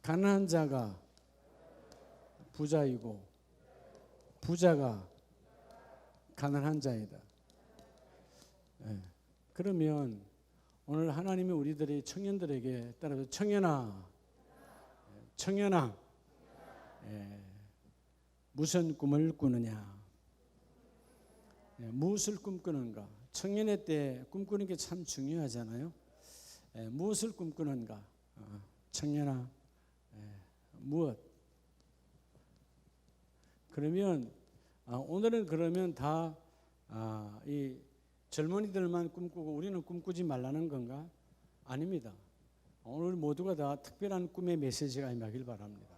가난한 자가 부자이고 부자가 가난한 자이다. 그러면 오늘 하나님이 우리들의 청년들에게 따라서 청년아 무슨 꿈을 꾸느냐, 무엇을 꿈꾸는가. 청년의 때 꿈꾸는 게 참 중요하잖아요. 무엇을 꿈꾸는가. 청년아 무엇. 그러면 오늘은 그러면 다 이 젊은이들만 꿈꾸고 우리는 꿈꾸지 말라는 건가? 아닙니다. 오늘 모두가 다 특별한 꿈의 메시지가 임하길 바랍니다.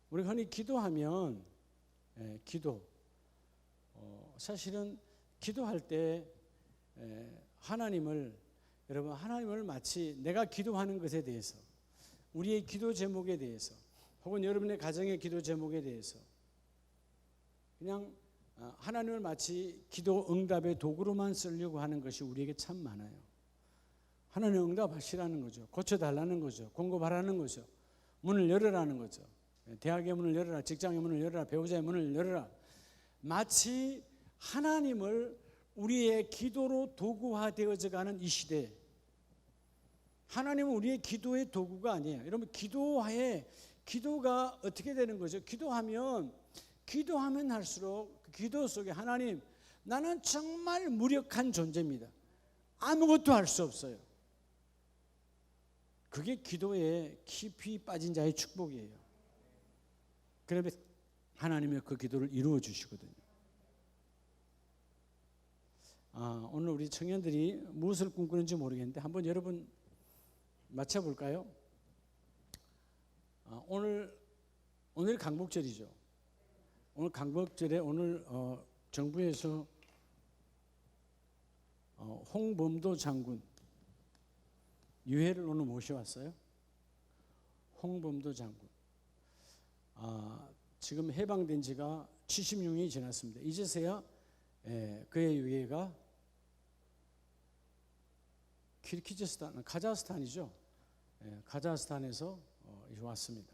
우리 흔히 기도하면 기도 사실은 기도할 때 여러분 하나님을 마치 내가 기도하는 것에 대해서, 우리의 기도 제목에 대해서, 혹은 여러분의 가정의 기도 제목에 대해서 그냥 하나님을 마치 기도 응답의 도구로만 쓰려고 하는 것이 우리에게 참 많아요. 하나님 응답하시라는 거죠. 고쳐달라는 거죠. 공급하라는 거죠. 문을 열으라는 거죠. 대학의 문을 열어라, 직장의 문을 열어라, 배우자의 문을 열어라. 마치 하나님을 우리의 기도로 도구화되어져 가는 이 시대에 하나님은 우리의 기도의 도구가 아니에요. 여러분, 기도가 어떻게 되는 거죠? 기도하면 할수록 그 기도 속에 하나님, 나는 정말 무력한 존재입니다. 아무것도 할 수 없어요. 그게 기도에 깊이 빠진 자의 축복이에요. 그러면 하나님이 그 기도를 이루어 주시거든요. 오늘 우리 청년들이 무엇을 꿈꾸는지 모르겠는데 한번 여러분 맞춰볼까요? 오늘 강복절이죠. 오늘 강복절에 오늘 정부에서 홍범도 장군 유해를 오늘 모셔왔어요. 홍범도 장군. 지금 해방된 지가 76년이 지났습니다. 이제서야 그의 유해가 키르기즈스탄, 카자흐스탄이죠. 카자흐스탄에서 왔습니다.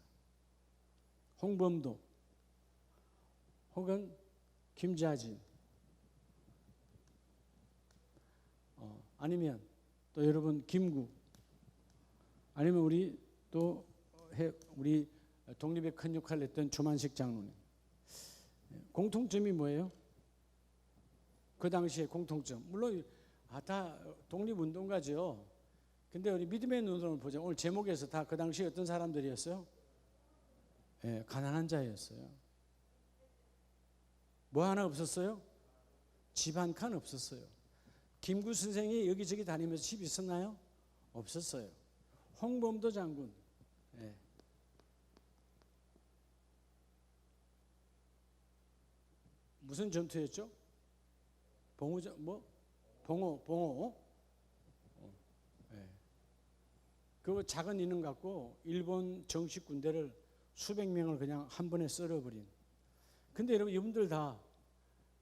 홍범도 혹은 김자진, 아니면 또 여러분 김구, 아니면 우리 독립에 큰 역할을 했던 조만식 장로님. 공통점이 뭐예요? 그 당시에 공통점, 물론 다 독립운동가죠. 근데 우리 믿음의 눈으로 보자. 오늘 제목에서 다 그 당시에 어떤 사람들이었어요? 가난한 자였어요. 뭐 하나 없었어요? 집 한 칸 없었어요. 김구 선생이 여기저기 다니면서 집 있었나요? 없었어요. 홍범도 장군, 무슨 전투였죠? 봉호. 그 작은 인원 갖고 일본 정식 군대를 수백 명을 그냥 한 번에 썰어버린. 근데 여러분, 이분들 다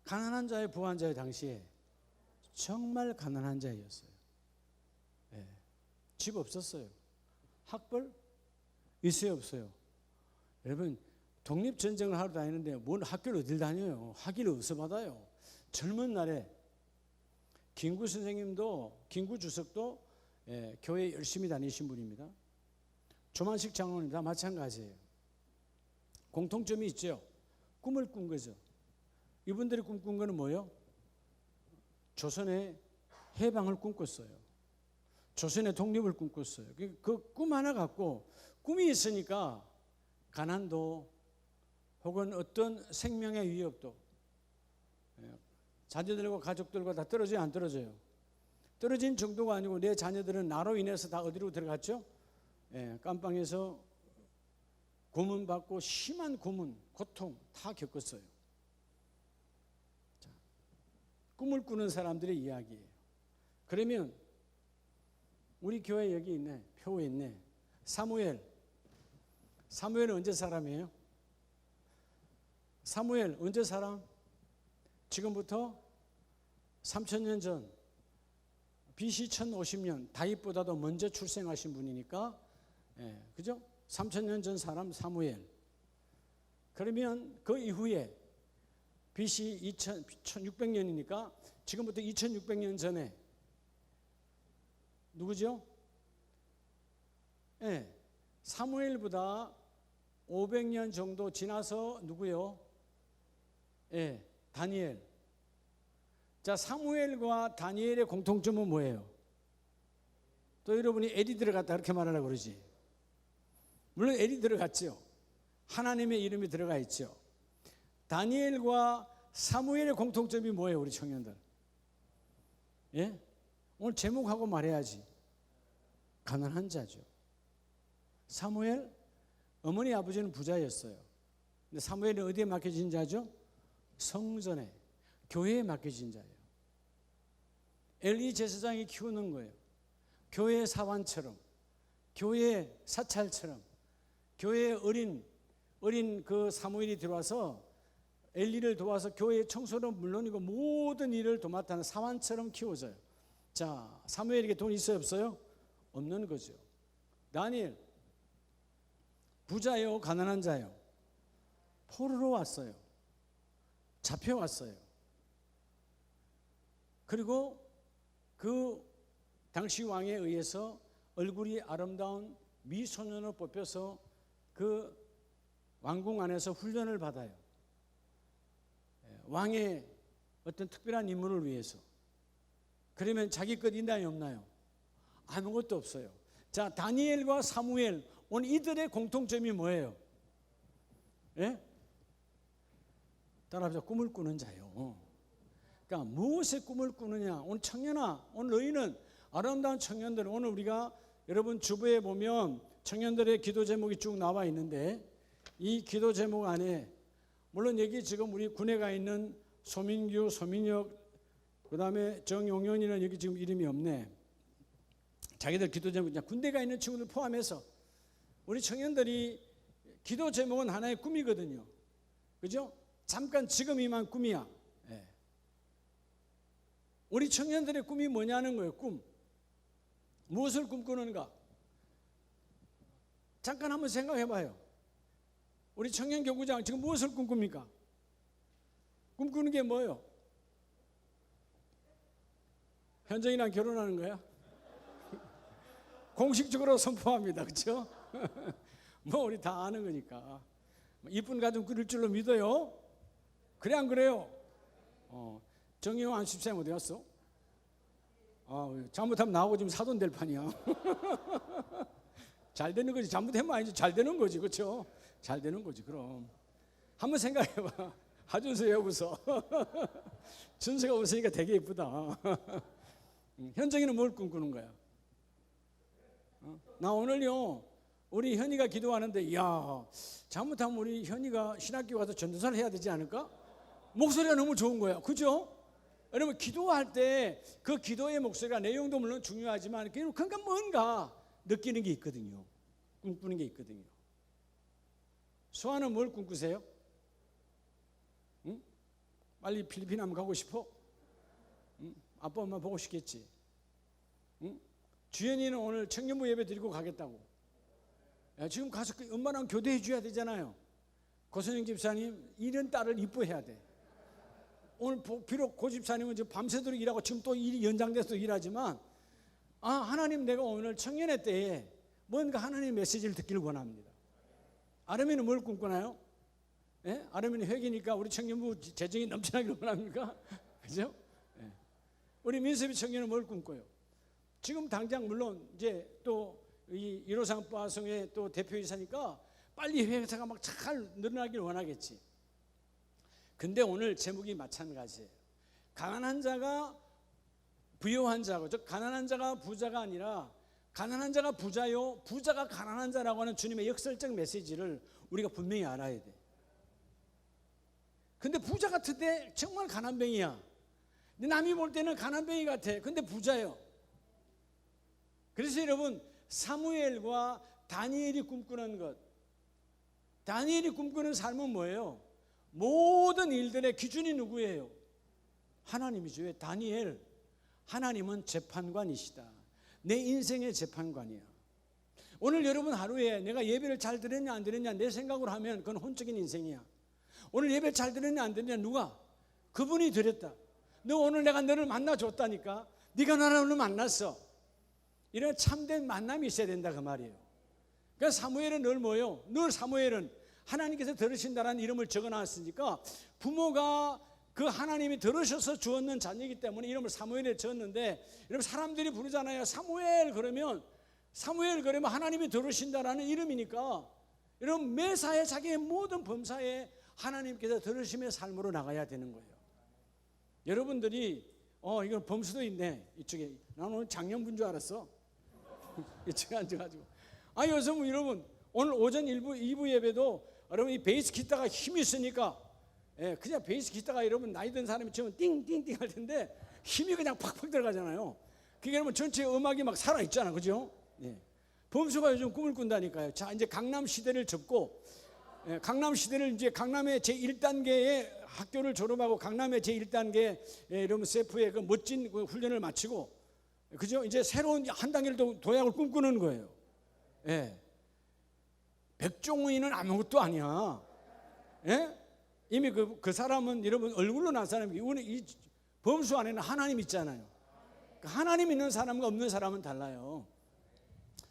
가난한 자의 부한 자의 당시에 정말 가난한 자였어요. 집 없었어요. 학벌 있어요, 없어요? 여러분, 독립전쟁을 하러 다니는데 뭔 학교를 어딜 다녀요? 학위를 어디서 받아요? 젊은 날에 김구 주석도 교회 열심히 다니신 분입니다. 조만식 장로님 다 마찬가지예요. 공통점이 있죠. 꿈을 꾼 거죠. 이분들이 꿈꾼 거는 뭐예요? 조선의 해방을 꿈꿨어요. 조선의 독립을 꿈꿨어요. 그 꿈 하나 갖고, 꿈이 있으니까 가난도 혹은 어떤 생명의 위협도, 자녀들과 가족들과 다 떨어져요, 안 떨어져요? 떨어진 정도가 아니고 내 자녀들은 나로 인해서 다 어디로 들어갔죠? 깜빵에서 고문받고 심한 고문, 고통 다 겪었어요. 자, 꿈을 꾸는 사람들의 이야기예요. 그러면 우리 교회 여기 있네, 표에 있네. 사무엘은 언제 사람이에요? 사무엘 언제 사람? 지금부터 3000년 전 BC 1050년 다윗보다도 먼저 출생하신 분이니까, 그죠? 3000년 전 사람 사무엘. 그러면 그 이후에 BC 1600년이니까 지금부터 2600년 전에 누구죠? 사무엘보다 500년 정도 지나서 누구요? 다니엘. 자, 사무엘과 다니엘의 공통점은 뭐예요? 또 여러분이 엘이 들어갔다 그렇게 말하려고 그러지. 물론 엘이 들어갔죠. 하나님의 이름이 들어가 있죠. 다니엘과 사무엘의 공통점이 뭐예요, 우리 청년들? 오늘 제목하고 말해야지. 가난한 자죠. 사무엘, 어머니 아버지는 부자였어요. 근데 사무엘은 어디에 맡겨진 자죠? 성전에, 교회에 맡겨진 자예요. 엘리 제사장이 키우는 거예요. 교회 사환처럼, 교회 사찰처럼, 교회에 어린 그 사무엘이 들어와서 엘리를 도와서 교회의 청소는 물론이고 모든 일을 도맡아는 사환처럼 키워져요. 자, 사무엘에게 돈 있어요, 없어요? 없는 거죠. 다니엘, 부자요, 가난한 자요? 포로로 왔어요. 잡혀왔어요. 그리고 그 당시 왕에 의해서 얼굴이 아름다운 미소년으로 뽑혀서 그 왕궁 안에서 훈련을 받아요. 왕의 어떤 특별한 임무를 위해서. 그러면 자기 것 있나요, 없나요? 아무것도 없어요. 자, 다니엘과 사무엘, 오늘 이들의 공통점이 뭐예요? 따라합시다. 꿈을 꾸는 자요. 그러니까 무엇의 꿈을 꾸느냐? 오늘 청년아, 오늘 너희는 아름다운 청년들, 오늘 우리가 여러분 주부에 보면 청년들의 기도 제목이 쭉 나와 있는데, 이 기도 제목 안에 물론 여기 지금 우리 군에 가 있는 소민규, 소민혁, 그 다음에 정용현이는 여기 지금 이름이 없네. 자기들 기도 제목, 군대 가 있는 친구들 포함해서 우리 청년들이 기도 제목은 하나의 꿈이거든요. 그죠? 잠깐 지금이만 꿈이야. 우리 청년들의 꿈이 뭐냐는 거예요. 꿈. 무엇을 꿈꾸는가? 잠깐 한번 생각해 봐요. 우리 청년교구장 지금 무엇을 꿈꿉니까? 꿈꾸는 게 뭐예요? 현정이랑 결혼하는 거야? 공식적으로 선포합니다. 그렇죠? 뭐 우리 다 아는 거니까. 이쁜 가정 꾸릴 줄로 믿어요? 그래 안 그래요? 정의용 안십사님 어디 갔어? 잘못하면 나오고 지금 사돈 될 판이야. 잘 되는 거지. 잘못하면 아니지. 잘 되는 거지. 그렇죠? 잘 되는 거지. 그럼 한번 생각해봐. 하준수 왜 웃어? 준수가 웃으니까 되게 예쁘다. 현정이는 뭘 꿈꾸는 거야? 나 오늘요 우리 현이가 기도하는데, 야, 잘못하면 우리 현이가 신학교 가서 전도사를 해야 되지 않을까? 목소리가 너무 좋은 거야. 그죠? 여러분, 기도할 때 그 기도의 목소리가 내용도 물론 중요하지만 그러니까 뭔가 느끼는 게 있거든요. 꿈꾸는 게 있거든요. 수아는 뭘 꿈꾸세요? 응? 빨리 필리핀 한번 가고 싶어? 응? 아빠 엄마 보고 싶겠지. 응? 주연이는 오늘 청년부 예배 드리고 가겠다고. 야, 지금 가서 엄마랑 교대해 줘야 되잖아요. 고선영 집사님, 이런 딸을 이뻐해야 돼. 오늘 비록 고 집사님은 지금 밤새도록 일하고 지금 또 일이 연장돼서 일하지만, 하나님, 내가 오늘 청년회 때에 뭔가 하나님의 메시지를 듣기를 원합니다. 아르미는 뭘 꿈꾸나요? 아르미는 회계니까 우리 청년부 재정이 넘쳐나기를 원합니까? 그죠? 우리 민섭이 청년은 뭘 꿈꿔요? 지금 당장 물론 이제 또 이 1호상 빠송의 또 대표이사니까 빨리 회사가 막 잘 늘어나길 원하겠지. 근데 오늘 제목이 마찬가지예요. 가난한 자가 부유한 자고, 즉 가난한 자가 부자가 아니라 가난한 자가 부자요, 부자가 가난한 자라고 하는 주님의 역설적 메시지를 우리가 분명히 알아야 돼. 근데 부자 같은데 정말 가난뱅이야. 근데 남이 볼 때는 가난뱅이 같아. 근데 부자예요. 그래서 여러분, 사무엘과 다니엘이 꿈꾸는 것, 다니엘이 꿈꾸는 삶은 뭐예요? 모든 일들의 기준이 누구예요? 하나님이죠. 왜? 다니엘, 하나님은 재판관이시다. 내 인생의 재판관이야. 오늘 여러분 하루에 내가 예배를 잘 드렸냐 안 드렸냐 내 생각으로 하면 그건 혼적인 인생이야. 오늘 예배 잘 드렸냐 안 드렸냐 누가? 그분이 드렸다. 너 오늘 내가 너를 만나줬다니까. 네가 나를 오늘 만났어. 이런 참된 만남이 있어야 된다 그 말이에요. 그러니까 사무엘은 늘 뭐예요? 늘 사무엘은 하나님께서 들으신다라는 이름을 적어놨으니까 부모가 그 하나님이 들으셔서 주었는 자녀이기 때문에 이름을 사무엘에 지었는데, 여러분 사람들이 부르잖아요. 사무엘 그러면 하나님이 들으신다라는 이름이니까 여러분 매사에 자기의 모든 범사에 하나님께서 들으심의 삶으로 나가야 되는 거예요. 여러분들이 이건 범수도 있네 이쪽에. 나는 오늘 장년분 줄 알았어. 이쪽에 앉아가지고 요즘 여러분 오늘 오전 2부 예배도 여러분 이 베이스 기타가 힘이 있으니까 그냥 베이스 기타가 여러분 나이 든 사람이 치면 띵띵띵 할 텐데 힘이 그냥 팍팍 들어가잖아요. 그게 여러분 전체 음악이 막 살아있잖아, 그죠? 범수가 요즘 꿈을 꾼다니까요. 자, 이제 강남 시대를 접고 강남 시대를 이제 강남의 제1단계의 학교를 졸업하고 강남의 제1단계 여러분 세프의 그 멋진 그 훈련을 마치고, 그죠? 이제 새로운 한 단계를 도약을 꿈꾸는 거예요. 백종원이는 아무것도 아니야. 이미 그 사람은 여러분 얼굴로 난 사람이, 이 범수 안에는 하나님 있잖아요. 하나님 있는 사람과 없는 사람은 달라요.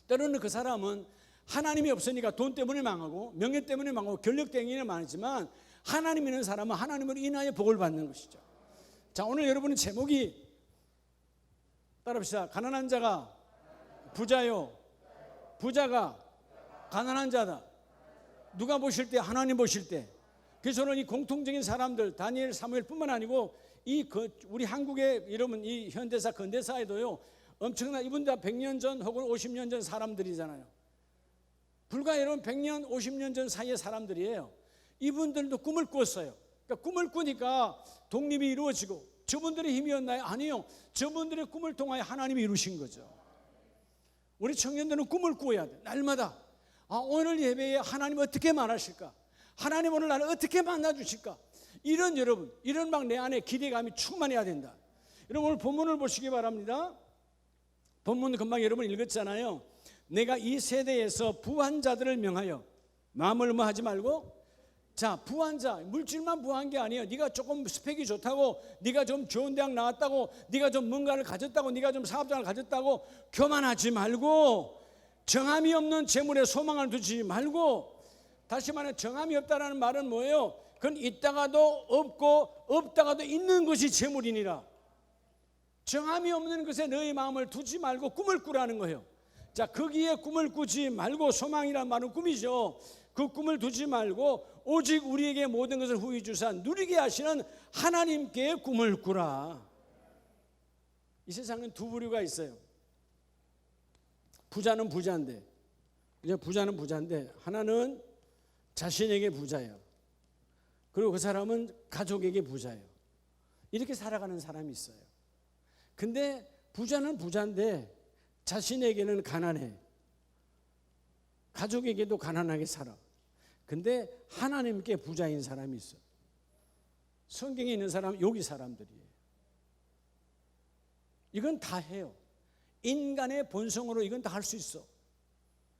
때로는 그 사람은 하나님이 없으니까 돈 때문에 망하고 명예 때문에 망하고 권력 때문에 망하지만, 하나님 있는 사람은 하나님으로 인하여 복을 받는 것이죠. 자, 오늘 여러분의 제목이 따라합시다. 가난한 자가 부자요, 부자가 가난한 자다. 누가 보실 때? 하나님 보실 때. 그래서 저는 이 공통적인 사람들 다니엘, 사무엘뿐만 아니고 우리 한국의 여러분 이 현대사 근대사에도요 엄청난, 이분 다 100년 전 혹은 50년 전 사람들이잖아요. 불과 여러분 100년 50년 전 사이의 사람들이에요. 이분들도 꿈을 꿨어요. 그러니까 꿈을 꾸니까 독립이 이루어지고, 저분들의 힘이었나요? 아니요. 저분들의 꿈을 통하여 하나님이 이루신 거죠. 우리 청년들은 꿈을 꾸어야 돼. 날마다 오늘 예배에 하나님 어떻게 말하실까? 하나님 오늘 나를 어떻게 만나주실까? 이런 막 내 안에 기대감이 충만해야 된다. 여러분 오늘 본문을 보시기 바랍니다. 본문은 금방 여러분 읽었잖아요. 내가 이 세대에서 부한 자들을 명하여 마음을 뭐 하지 말고, 자, 부한 자, 물질만 부한 게 아니에요. 네가 조금 스펙이 좋다고, 네가 좀 좋은 대학 나왔다고, 네가 좀 뭔가를 가졌다고, 네가 좀 사업장을 가졌다고 교만하지 말고, 정함이 없는 재물에 소망을 두지 말고. 다시 말해 정함이 없다라는 말은 뭐예요? 그건 있다가도 없고 없다가도 있는 것이 재물이니라. 정함이 없는 것에 너희 마음을 두지 말고 꿈을 꾸라는 거예요. 자, 거기에 꿈을 꾸지 말고, 소망이란 말은 꿈이죠. 그 꿈을 두지 말고 오직 우리에게 모든 것을 후히 주사 누리게 하시는 하나님께 꿈을 꾸라. 이 세상은 두 부류가 있어요. 부자는 부자인데 하나는 자신에게 부자예요. 그리고 그 사람은 가족에게 부자예요. 이렇게 살아가는 사람이 있어요. 근데 부자는 부자인데 자신에게는 가난해. 가족에게도 가난하게 살아. 근데 하나님께 부자인 사람이 있어. 성경에 있는 사람, 여기 사람들이에요. 이건 다 해요. 인간의 본성으로 이건 다 할 수 있어.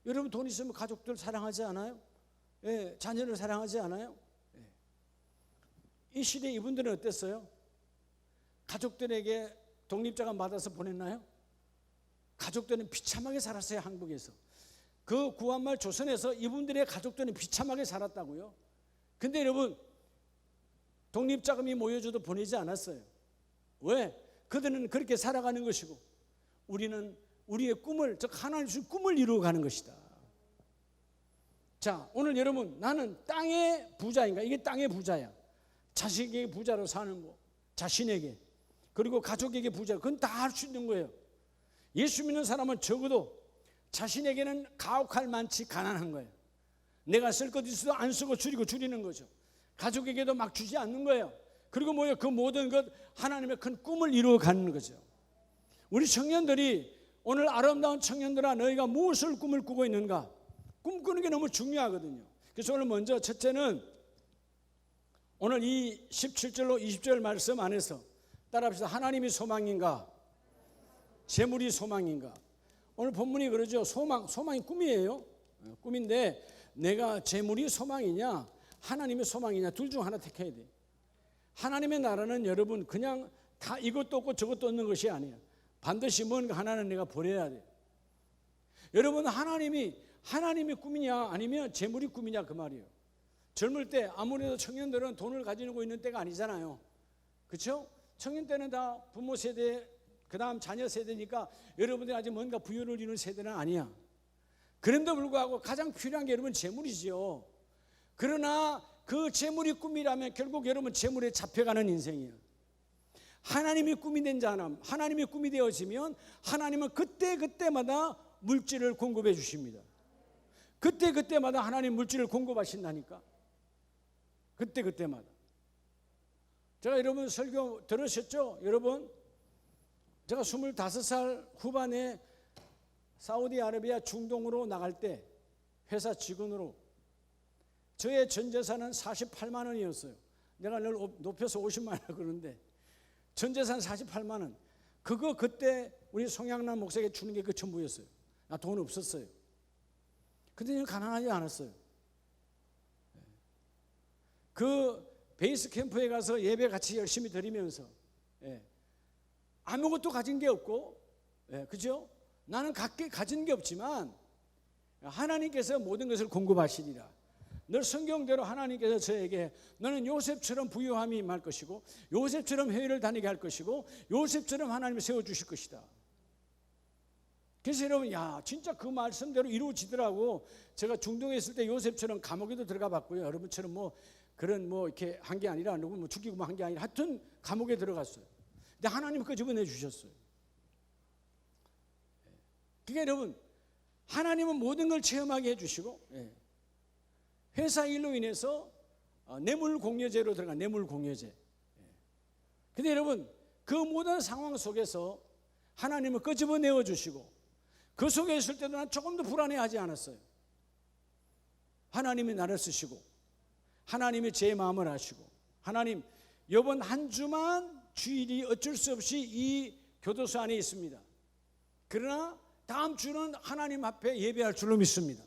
여러분 돈 있으면 가족들 사랑하지 않아요? 자녀를 사랑하지 않아요? 이 시대에 이분들은 어땠어요? 가족들에게 독립자금 받아서 보냈나요? 가족들은 비참하게 살았어요. 한국에서. 그 구한말 조선에서 이분들의 가족들은 비참하게 살았다고요. 근데 여러분 독립자금이 모여줘도 보내지 않았어요. 왜? 그들은 그렇게 살아가는 것이고, 우리는 우리의 꿈을, 즉 하나님 주신 꿈을 이루어가는 것이다. 자, 오늘 여러분 나는 땅의 부자인가? 이게 땅의 부자야. 자식에게 부자로 사는 거, 자신에게, 그리고 가족에게 부자, 그건 다 할 수 있는 거예요. 예수 믿는 사람은 적어도 자신에게는 가혹할 만치 가난한 거예요. 내가 쓸 것 있어도 안 쓰고 줄이는 거죠. 가족에게도 막 주지 않는 거예요. 그리고 뭐예요? 그 모든 것 하나님의 큰 꿈을 이루어가는 거죠. 우리 청년들이, 오늘 아름다운 청년들아, 너희가 무엇을 꿈을 꾸고 있는가? 꿈꾸는 게 너무 중요하거든요. 그래서 오늘 먼저 첫째는 오늘 이 17절로 20절 말씀 안에서 따라합시다. 하나님이 소망인가? 재물이 소망인가? 오늘 본문이 그러죠. 소망이 꿈이에요. 꿈인데 내가 재물이 소망이냐 하나님의 소망이냐 둘 중 하나 택해야 돼. 하나님의 나라는 여러분 그냥 다 이것도 없고 저것도 없는 것이 아니에요. 반드시 뭔가 하나는 내가 버려야 돼. 여러분 하나님이 꿈이냐 아니면 재물이 꿈이냐 그 말이에요. 젊을 때 아무래도 청년들은 돈을 가지고 있는 때가 아니잖아요. 그렇죠? 청년 때는 다 부모 세대 그 다음 자녀 세대니까 여러분들이 아직 뭔가 부유를 이룬 세대는 아니야. 그런데도 불구하고 가장 필요한 게 여러분 재물이지요. 그러나 그 재물이 꿈이라면 결국 여러분 재물에 잡혀가는 인생이에요. 하나님이 꿈이 된 자는 하나님이 꿈이 되어지면 하나님은 그때마다 물질을 공급해 주십니다. 그때마다 하나님 물질을 공급하신다니까. 그때마다. 제가 여러분 설교 들으셨죠? 여러분 제가 25살 후반에 사우디아라비아 중동으로 나갈 때 회사 직원으로 저의 전 재산은 48만 원이었어요. 내가 늘 높여서 50만 원 그러는데 전 재산 48만 원. 그때 우리 송양남 목사에게 주는 게 그 전부였어요. 나 돈 없었어요. 근데 가난하지 않았어요. 그 베이스 캠프에 가서 예배 같이 열심히 드리면서 아무것도 가진 게 없고, 그죠? 나는 가진 게 없지만 하나님께서 모든 것을 공급하시리라. 늘 성경대로 하나님께서 저에게 너는 요셉처럼 부유함이 임할 것이고 요셉처럼 해외를 다니게 할 것이고 요셉처럼 하나님이 세워주실 것이다. 그래서 여러분 진짜 그 말씀대로 이루어지더라고. 제가 중동에 있을 때 요셉처럼 감옥에도 들어가 봤고요. 여러분처럼 그런 이렇게 한 게 아니라 누구 죽이고 한 게 아니라 하여튼 감옥에 들어갔어요. 근데 하나님은 끄집어내 주셨어요. 그러니까 여러분 하나님은 모든 걸 체험하게 해주시고 회사 일로 인해서 뇌물공여죄로 들어간 뇌물공여죄. 근데 여러분 그 모든 상황 속에서 하나님은 끄집어내어 주시고 그 속에 있을 때도 난 조금도 불안해하지 않았어요. 하나님이 나를 쓰시고 하나님이 제 마음을 아시고 하나님 이번 한 주만 주일이 어쩔 수 없이 이 교도소 안에 있습니다. 그러나 다음 주는 하나님 앞에 예배할 줄로 믿습니다.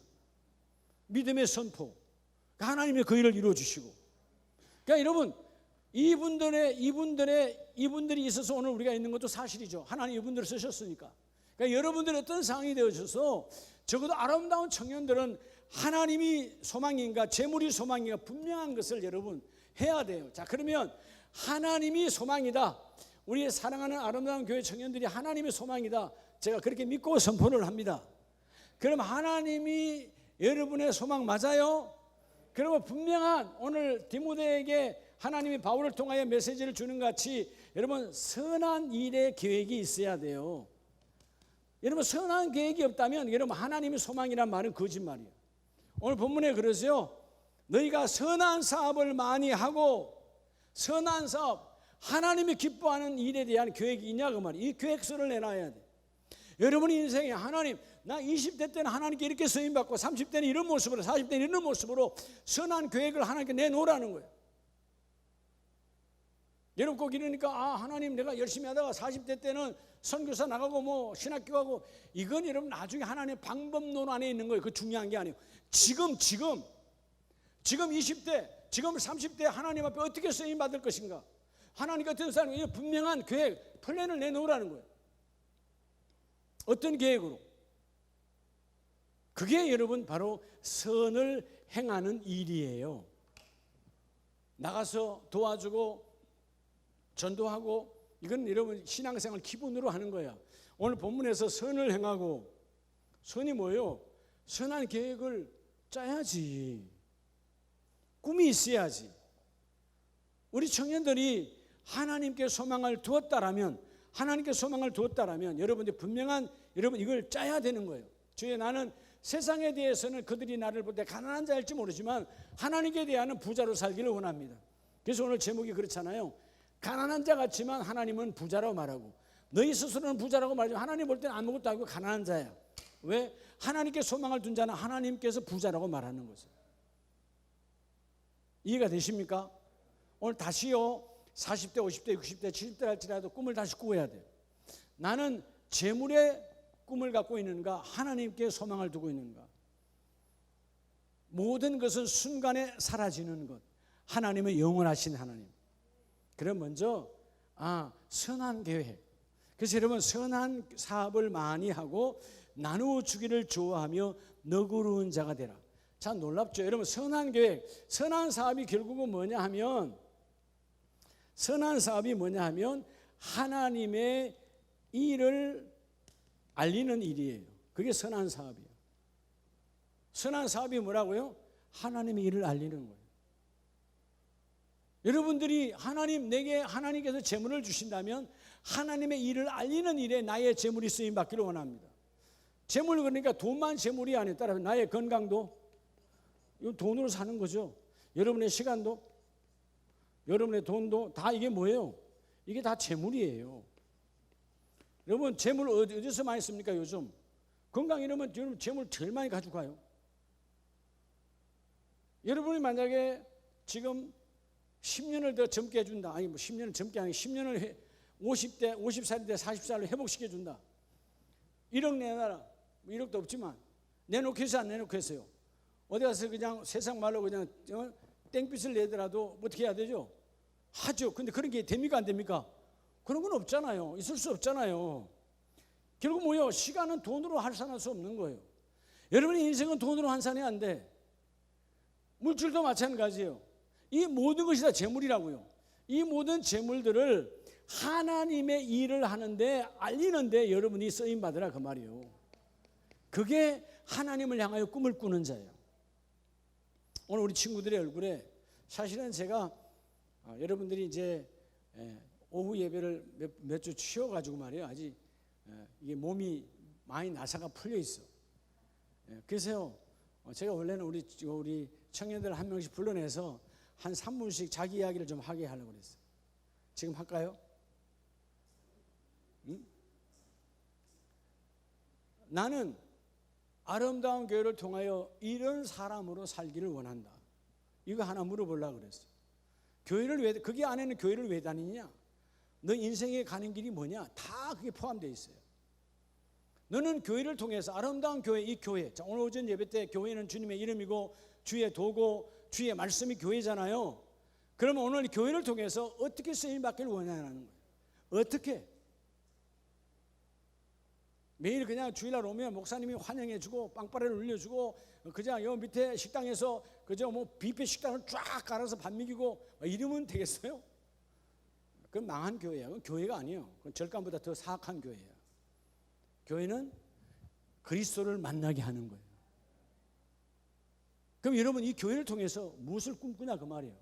믿음의 선포. 하나님이 그 일을 이루어 주시고. 그러니까 여러분 이분들이 있어서 오늘 우리가 있는 것도 사실이죠. 하나님 이분들을 쓰셨으니까. 그러니까 여러분들이 어떤 상황이 되어져서 적어도 아름다운 청년들은 하나님이 소망인가 재물이 소망인가 분명한 것을 여러분 해야 돼요. 자, 그러면 하나님이 소망이다. 우리의 사랑하는 아름다운 교회 청년들이 하나님의 소망이다. 제가 그렇게 믿고 선포를 합니다. 그럼 하나님이 여러분의 소망 맞아요? 그러면 분명한 오늘 디모데에게 하나님이 바울을 통하여 메시지를 주는 것 같이 여러분 선한 일의 계획이 있어야 돼요. 여러분 선한 계획이 없다면 여러분 하나님의 소망이란 말은 거짓말이에요. 오늘 본문에 그러죠. 너희가 선한 사업을 많이 하고 선한 사업 하나님이 기뻐하는 일에 대한 계획이 있냐 그 말이에요. 이 계획서를 내놔야 돼. 여러분의 인생에 하나님 나 20대 때는 하나님께 이렇게 쓰임받고 30대는 이런 모습으로 40대는 이런 모습으로 선한 계획을 하나님께 내놓으라는 거예요. 여러분 꼭 이러니까 하나님 내가 열심히 하다가 40대 때는 선교사 나가고 신학교 가고 이건 여러분 나중에 하나님의 방법론 안에 있는 거예요. 그 중요한 게 아니에요. 지금 20대 지금 30대 하나님 앞에 어떻게 쓰임받을 것인가 하나님 같은 사람이 분명한 계획 플랜을 내놓으라는 거예요. 어떤 계획으로? 그게 여러분 바로 선을 행하는 일이에요. 나가서 도와주고 전도하고 이건 여러분 신앙생활 기본으로 하는 거야. 오늘 본문에서 선을 행하고 선이 뭐예요? 선한 계획을 짜야지. 꿈이 있어야지. 우리 청년들이 하나님께 소망을 두었다라면 여러분들 분명한 여러분 이걸 짜야 되는 거예요. 주여 나는 세상에 대해서는 그들이 나를 볼 때 가난한 자일지 모르지만 하나님께 대하여는 부자로 살기를 원합니다. 그래서 오늘 제목이 그렇잖아요. 가난한 자 같지만 하나님은 부자라고 말하고 너희 스스로는 부자라고 말하지만 하나님 볼 때는 아무것도 아니고 가난한 자야. 왜? 하나님께 소망을 둔 자는 하나님께서 부자라고 말하는 거죠. 이해가 되십니까? 오늘 다시요 40대 50대 60대 70대 할지라도 꿈을 다시 꾸어야 돼요. 나는 재물의 꿈을 갖고 있는가? 하나님께 소망을 두고 있는가? 모든 것은 순간에 사라지는 것. 하나님은 영원하신 하나님. 그럼 먼저 선한 계획. 그래서 여러분, 선한 사업을 많이 하고 나누어 주기를 좋아하며 너그러운 자가 되라. 참 놀랍죠. 여러분, 선한 계획, 선한 사업이 결국은 뭐냐 하면, 선한 사업이 뭐냐 하면 하나님의 일을 알리는 일이에요. 그게 선한 사업이에요. 선한 사업이 뭐라고요? 하나님의 일을 알리는 거예요. 여러분들이 내게 하나님께서 재물을 주신다면 하나님의 일을 알리는 일에 나의 재물이 쓰임 받기를 원합니다. 재물, 그러니까 돈만 재물이 아니라 따라서 나의 건강도 이거 돈으로 사는 거죠. 여러분의 시간도, 여러분의 돈도 다 이게 뭐예요? 이게 다 재물이에요. 여러분, 재물 어디서 많이 씁니까? 요즘 건강 이러면 여러분 재물 제일 많이 가지고 가요. 여러분이 만약에 지금 10년을 더 젊게 해준다. 아니 10년을 젊게 아니 10년을 50대, 50살인데 40살로 회복시켜준다. 1억 내놔라. 1억도 없지만 내놓고 해서 안 내놓고 했어요. 어디 가서 그냥 세상 말로 그냥 땡빛을 내더라도 어떻게 해야 되죠? 하죠. 근데 그런 게 됩니까? 안 됩니까? 그런 건 없잖아요. 있을 수 없잖아요. 결국 뭐예요? 시간은 돈으로 환산할 수 없는 거예요. 여러분의 인생은 돈으로 환산이 안 돼. 물질도 마찬가지예요. 이 모든 것이 다 재물이라고요. 이 모든 재물들을 하나님의 일을 하는데 알리는데 여러분이 쓰임 받으라 그 말이에요. 그게 하나님을 향하여 꿈을 꾸는 자예요. 오늘 우리 친구들의 얼굴에 사실은 제가 여러분들이 이제 오후 예배를 몇 주 쉬어가지고 말이에요. 아직 이게 몸이 많이 나사가 풀려 있어. 그래서요, 제가 원래는 우리 청년들 한 명씩 불러내서 한 3분씩 자기 이야기를 좀 하게 하려고 그랬어요. 지금 할까요? 응? 나는 아름다운 교회를 통하여 이런 사람으로 살기를 원한다. 이거 하나 물어보려고 그랬어요. 그게 안에는 교회를 왜 다니냐? 너 인생에 가는 길이 뭐냐? 다 그게 포함되어 있어요. 너는 교회를 통해서 아름다운 교회, 이 교회. 자, 오늘 오전 예배 때 교회는 주님의 이름이고 주의 도고 주의 말씀이 교회잖아요. 그러면 오늘 교회를 통해서 어떻게 쓰임 받기를 원하냐는 거예요. 어떻게? 매일 그냥 주일날 오면 목사님이 환영해주고 빵빠레를 올려주고 그냥 여 밑에 식당에서 그저 뭐 뷔페 식당을 쫙 갈아서 밥 먹이고 이러면 되겠어요? 그건 망한 교회야. 그건 교회가 아니에요. 그건 절간보다 더 사악한 교회예요. 교회는 그리스도를 만나게 하는 거예요. 그럼 여러분 이 교회를 통해서 무엇을 꿈꾸냐 그 말이에요.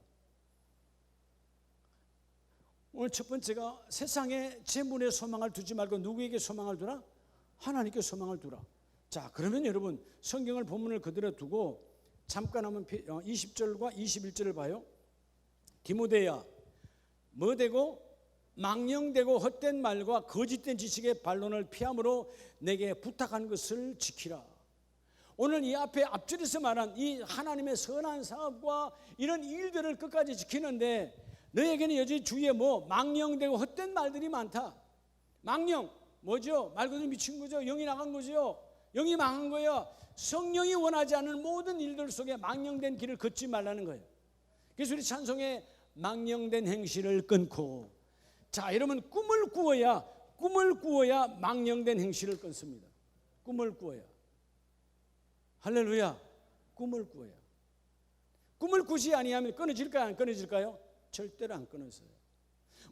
오늘 첫 번째가 세상에 재물에 소망을 두지 말고 누구에게 소망을 두라? 하나님께 소망을 두라. 자, 그러면 여러분 성경을 본문을 그대로 두고 잠깐 한번 20절과 21절을 봐요. 디모데야, 뭐 되고 망령되고 헛된 말과 거짓된 지식의 반론을 피함으로 내게 부탁한 것을 지키라. 오늘 이 앞에 앞줄에서 말한 이 하나님의 선한 사업과 이런 일들을 끝까지 지키는데 너에게는 여전히 주위에 망령되고 헛된 말들이 많다. 망령 뭐죠? 말 그대로 미친 거죠. 영이 나간 거죠. 영이 망한 거예요. 성령이 원하지 않는 모든 일들 속에 망령된 길을 걷지 말라는 거예요. 그래서 우리 찬송에 망령된 행실을 끊고, 자, 여러분 꿈을 꾸어야 망령된 행실을 끊습니다. 꿈을 꾸어야. 할렐루야. 꿈을 꾸어야. 꿈을 꾸지 아니하면 끊어질까요? 안 끊어질까요? 절대로 안 끊어져요.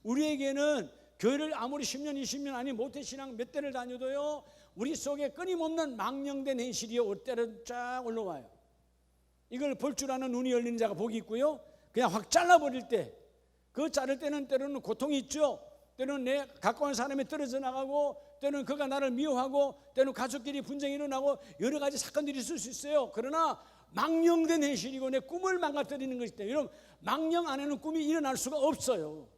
우리에게는 교회를 아무리 10년 20년 아니 모태신앙 몇 대를 다녀도요, 우리 속에 끊임없는 망령된 행실이 올 때는 쫙 올라와요. 이걸 볼 줄 아는 눈이 열리는 자가 복이 있고요, 그냥 확 잘라버릴 때, 그 자를 때는 때로는 고통이 있죠. 때로는 내 가까운 사람이 떨어져 나가고, 때로는 그가 나를 미워하고, 때로는 가족끼리 분쟁이 일어나고 여러 가지 사건들이 있을 수 있어요. 그러나 망령된 행실이고 내 꿈을 망가뜨리는 것이기 때문에 여러분 망령 안에는 꿈이 일어날 수가 없어요.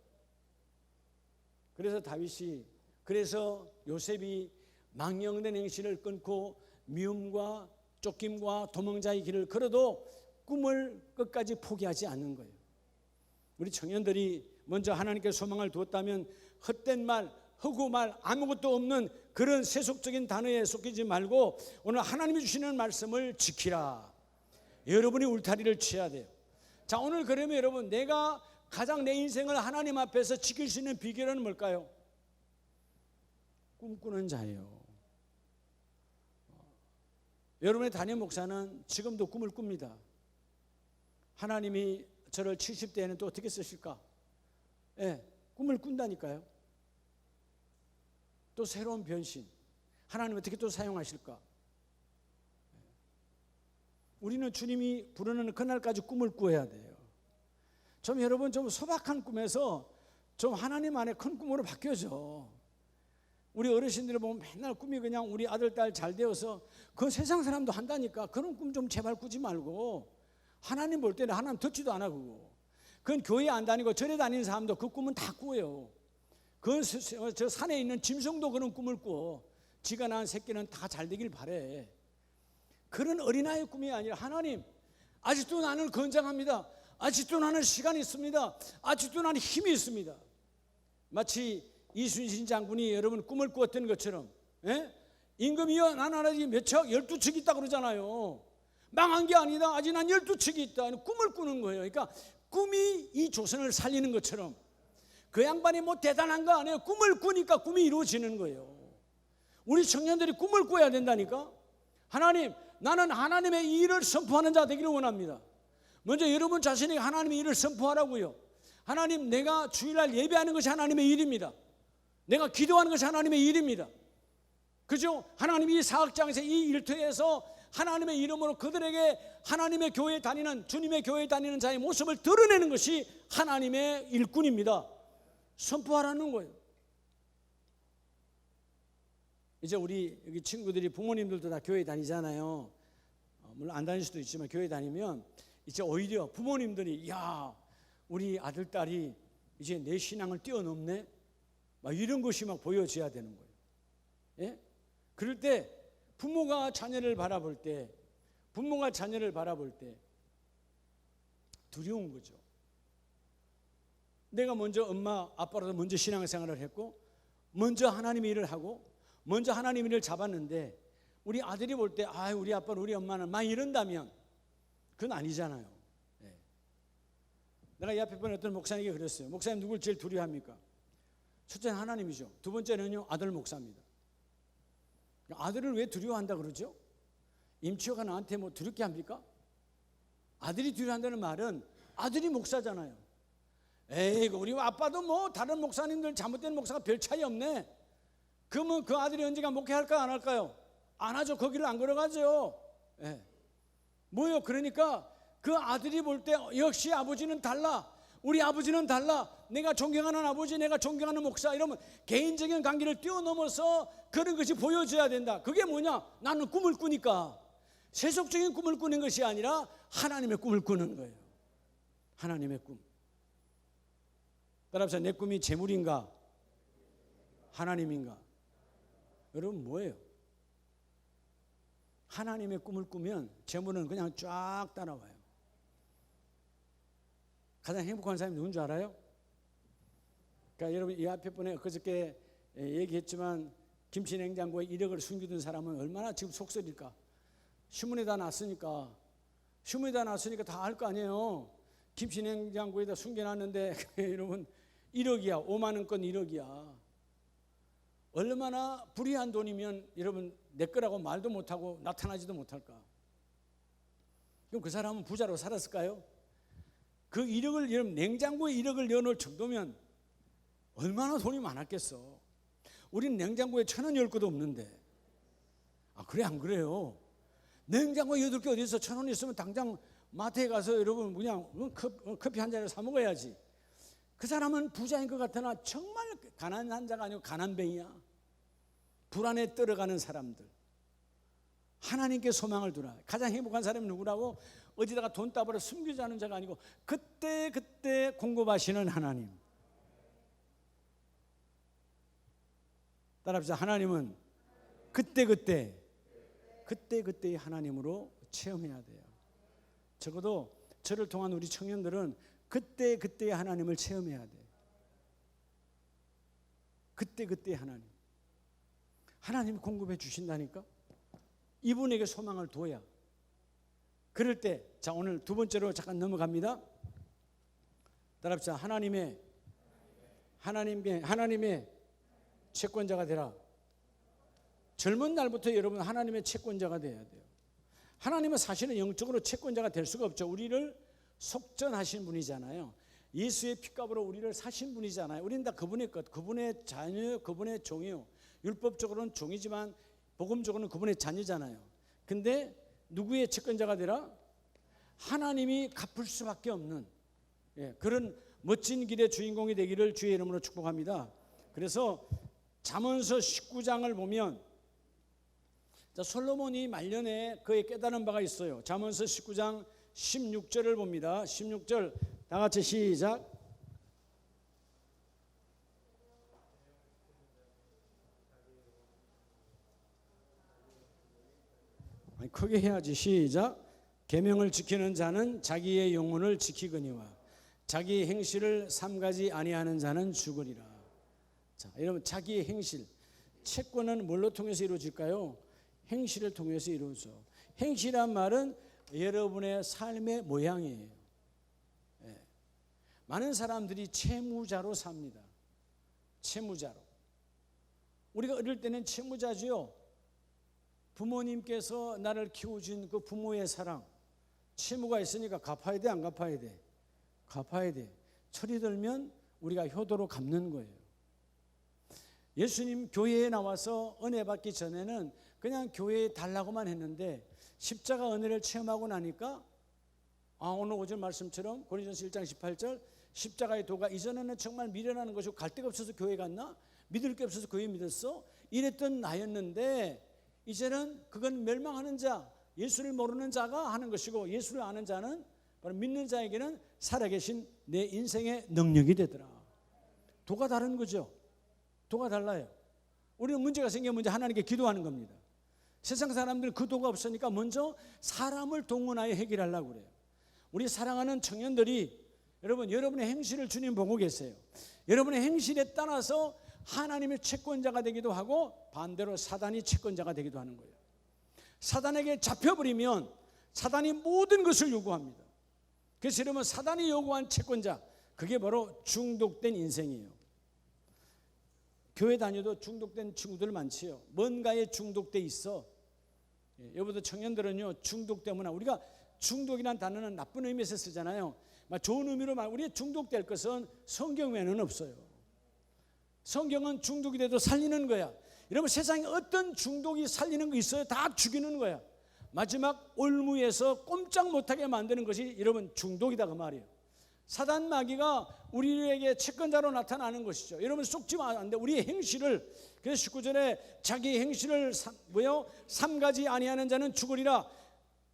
그래서 요셉이 망령된 행실을 끊고 미움과 쫓김과 도망자의 길을 걸어도 꿈을 끝까지 포기하지 않는 거예요. 우리 청년들이 먼저 하나님께 소망을 두었다면 헛된 말, 허구 말, 아무것도 없는 그런 세속적인 단어에 속이지 말고 오늘 하나님이 주시는 말씀을 지키라. 여러분이 울타리를 쳐야 돼요. 자, 오늘 그러면 여러분, 내가 가장 내 인생을 하나님 앞에서 지킬 수 있는 비결은 뭘까요? 꿈꾸는 자예요. 여러분의 담임 목사는 지금도 꿈을 꿉니다. 하나님이 저를 70대에는 또 어떻게 쓰실까? 예, 꿈을 꾼다니까요. 또 새로운 변신, 하나님 어떻게 또 사용하실까? 우리는 주님이 부르는 그날까지 꿈을 꾸어야 돼요. 좀 여러분 좀 소박한 꿈에서 좀 하나님 안에 큰 꿈으로 바뀌어져. 우리 어르신들 보면 맨날 꿈이 그냥 우리 아들 딸 잘 되어서 그 세상 사람도 한다니까. 그런 꿈 좀 제발 꾸지 말고 하나님 볼 때는 하나님 듣지도 않아. 그건 교회 안 다니고 절에 다니는 사람도 그 꿈은 다 꾸어요. 저 산에 있는 짐승도 그런 꿈을 꾸어. 지가 낳은 새끼는 다 잘 되길 바래. 그런 어린아이의 꿈이 아니라 하나님, 아직도 나는 건장합니다. 아직도 나는 시간이 있습니다. 아직도 나는 힘이 있습니다. 마치 이순신 장군이 여러분 꿈을 꾸었던 것처럼, 예? 임금이여, 나는 아직 몇 척? 12척 있다 그러잖아요. 망한 게 아니다. 아직 난 12척이 있다. 꿈을 꾸는 거예요. 그러니까 꿈이 이 조선을 살리는 것처럼 그 양반이 뭐 대단한 거 아니에요. 꿈을 꾸니까 꿈이 이루어지는 거예요. 우리 청년들이 꿈을 꿔야 된다니까. 하나님, 나는 하나님의 일을 선포하는 자 되기를 원합니다. 먼저 여러분 자신에게 하나님의 일을 선포하라고요. 하나님, 내가 주일날 예배하는 것이 하나님의 일입니다. 내가 기도하는 것이 하나님의 일입니다. 그죠? 하나님이 이 사역장에서 이 일터에서 하나님의 이름으로 그들에게 하나님의 교회에 다니는, 주님의 교회에 다니는 자의 모습을 드러내는 것이 하나님의 일꾼입니다. 선포하라는 거예요. 이제 우리 여기 친구들이 부모님들도 다 교회 다니잖아요. 물론 안 다닐 수도 있지만 교회 다니면 이제 오히려 부모님들이, 야, 우리 아들 딸이 이제 내 신앙을 뛰어넘네, 막 이런 것이 막 보여져야 되는 거예요. 예? 그럴 때 부모가 자녀를 바라볼 때 두려운 거죠. 내가 먼저 엄마 아빠로서 먼저 신앙생활을 했고 먼저 하나님의 일을 하고 먼저 하나님의 일을 잡았는데 우리 아들이 볼 때, 아, 우리 아빠는 우리 엄마는 막 이런다면 그건 아니잖아요. 네. 내가 이 앞에 본 어떤 목사님에게 그랬어요. 목사님, 누굴 제일 두려워합니까? 첫째는 하나님이죠. 두 번째는요, 아들 목사입니다. 아들을 왜 두려워한다 그러죠? 임치호가 나한테 뭐 두렵게 합니까? 아들이 두려워한다는 말은 아들이 목사잖아요. 에이, 우리 아빠도 뭐 다른 목사님들 잘못된 목사가 별 차이 없네. 그러면 그 아들이 언젠가 목회할까 안 할까요? 안 하죠. 거기를 안 걸어가죠. 예. 뭐요? 그러니까 그 아들이 볼 때 역시 아버지는 달라. 우리 아버지는 달라. 내가 존경하는 아버지, 내가 존경하는 목사, 이러면 개인적인 관계를 뛰어넘어서 그런 것이 보여져야 된다. 그게 뭐냐? 나는 꿈을 꾸니까. 세속적인 꿈을 꾸는 것이 아니라 하나님의 꿈을 꾸는 거예요. 하나님의 꿈. 따라서 내 꿈이 재물인가? 하나님인가? 여러분, 뭐예요? 하나님의 꿈을 꾸면 재물은 그냥 쫙 따라와요. 가장 행복한 사람이 누군 줄 알아요? 그러니까 여러분, 이 앞에 분에 그저께 얘기했지만 김치 냉장고에 1억을 숨기던 사람은 얼마나 지금 속설일까? 신문에 다 났으니까 다 알 거 아니에요. 김치 냉장고에다 숨겨놨는데 여러분 1억이야. 5만 원권 1억이야. 얼마나 불의한 돈이면 여러분 내 거라고 말도 못하고 나타나지도 못할까? 그럼 그 사람은 부자로 살았을까요? 그 1억을, 여러분 냉장고에 1억을 넣어놓을 정도면 얼마나 돈이 많았겠어. 우린 냉장고에 1,000원 열 것도 없는데. 아, 그래 안 그래요? 냉장고에 8개 어디 있어? 1,000원 있으면 당장 마트에 가서 여러분 그냥 커피 한 잔을 사 먹어야지. 그 사람은 부자인 것 같으나 정말 가난한 자가 아니고 가난뱅이야. 불안에 떨어가는 사람들. 하나님께 소망을 두라. 가장 행복한 사람이 누구라고? 어디다가 돈 따버려 숨기자는 자가 아니고 그때 공급하시는 하나님. 따라합시다. 하나님은 그때의 하나님으로 체험해야 돼요. 적어도 저를 통한 우리 청년들은 그때의 하나님을 체험해야 돼요. 그때의 하나님. 하나님이 공급해 주신다니까. 이분에게 소망을 둬야. 그럴 때, 자, 오늘 두 번째로 잠깐 넘어갑니다. 따라합시다. 하나님의 채권자가 되라. 젊은 날부터 여러분 하나님의 채권자가 돼야 돼요. 하나님은 사실은 영적으로 채권자가 될 수가 없죠. 우리를 속전하신 분이잖아요. 예수의 피값으로 우리를 사신 분이잖아요. 우리는 다 그분의 것, 그분의 자녀요, 그분의 종이요. 율법적으로는 종이지만 복음적으로는 그분의 자녀잖아요. 근데 누구의 채권자가 되라? 하나님이 갚을 수밖에 없는 그런 멋진 길의 주인공이 되기를 주의 이름으로 축복합니다. 그래서 잠언서 19장을 보면 솔로몬이 말년에 그의 깨달은 바가 있어요. 잠언서 19장 16절을 봅니다. 16절 다 같이 시작. 아니, 크게 해야지. 시작. 계명을 지키는 자는 자기의 영혼을 지키거니와 자기의 행실을 삼가지 아니하는 자는 죽으리라. 자, 여러분, 자기의 행실, 채권은 뭘로 통해서 이루어질까요? 행실을 통해서 이루어져. 행실이란 말은 여러분의 삶의 모양이에요. 많은 사람들이 채무자로 삽니다. 채무자로. 우리가 어릴 때는 채무자지요. 부모님께서 나를 키워준 그 부모의 사랑, 채무가 있으니까 갚아야 돼, 안 갚아야 돼? 갚아야 돼. 철이 들면 우리가 효도로 갚는 거예요. 예수님 교회에 나와서 은혜 받기 전에는 그냥 교회에 달라고만 했는데 십자가 은혜를 체험하고 나니까 오늘 5절 말씀처럼 고린도전서 1장 18절 십자가의 도가 이전에는 정말 미련하는 것이고 갈 데가 없어서 교회 갔나? 믿을 게 없어서 교회 믿었어? 이랬던 나였는데 이제는 그건 멸망하는 자, 예수를 모르는 자가 하는 것이고 예수를 아는 자는 바로 믿는 자에게는 살아계신 내 인생의 능력이 되더라. 도가 다른 거죠. 도가 달라요. 우리는 문제가 생기면 먼저 하나님께 기도하는 겁니다. 세상 사람들은 그 도가 없으니까 먼저 사람을 동원하여 해결하려고 그래요. 우리 사랑하는 청년들이 여러분, 여러분의 행실을 주님 보고 계세요. 여러분의 행실에 따라서 하나님의 채권자가 되기도 하고 반대로 사단이 채권자가 되기도 하는 거예요. 사단에게 잡혀버리면 사단이 모든 것을 요구합니다. 그래서 여러분, 사단이 요구한 채권자, 그게 바로 중독된 인생이에요. 교회 다녀도 중독된 친구들 많지요. 뭔가에 중독돼 있어. 여러분들 청년들은요, 중독 때문에 우리가 중독이라는 단어는 나쁜 의미에서 쓰잖아요. 좋은 의미로 말, 우리가 중독될 것은 성경 외에는 없어요. 성경은 중독이 돼도 살리는 거야. 여러분, 세상에 어떤 중독이 살리는 거 있어요? 다 죽이는 거야. 마지막 올무에서 꼼짝 못하게 만드는 것이 여러분 중독이다 그 말이에요. 사단 마귀가 우리에게 채권자로 나타나는 것이죠. 여러분, 속지만 안 돼. 우리의 행실을, 그래서 19절에 자기 행실을 삼가지 아니하는 자는 죽으리라.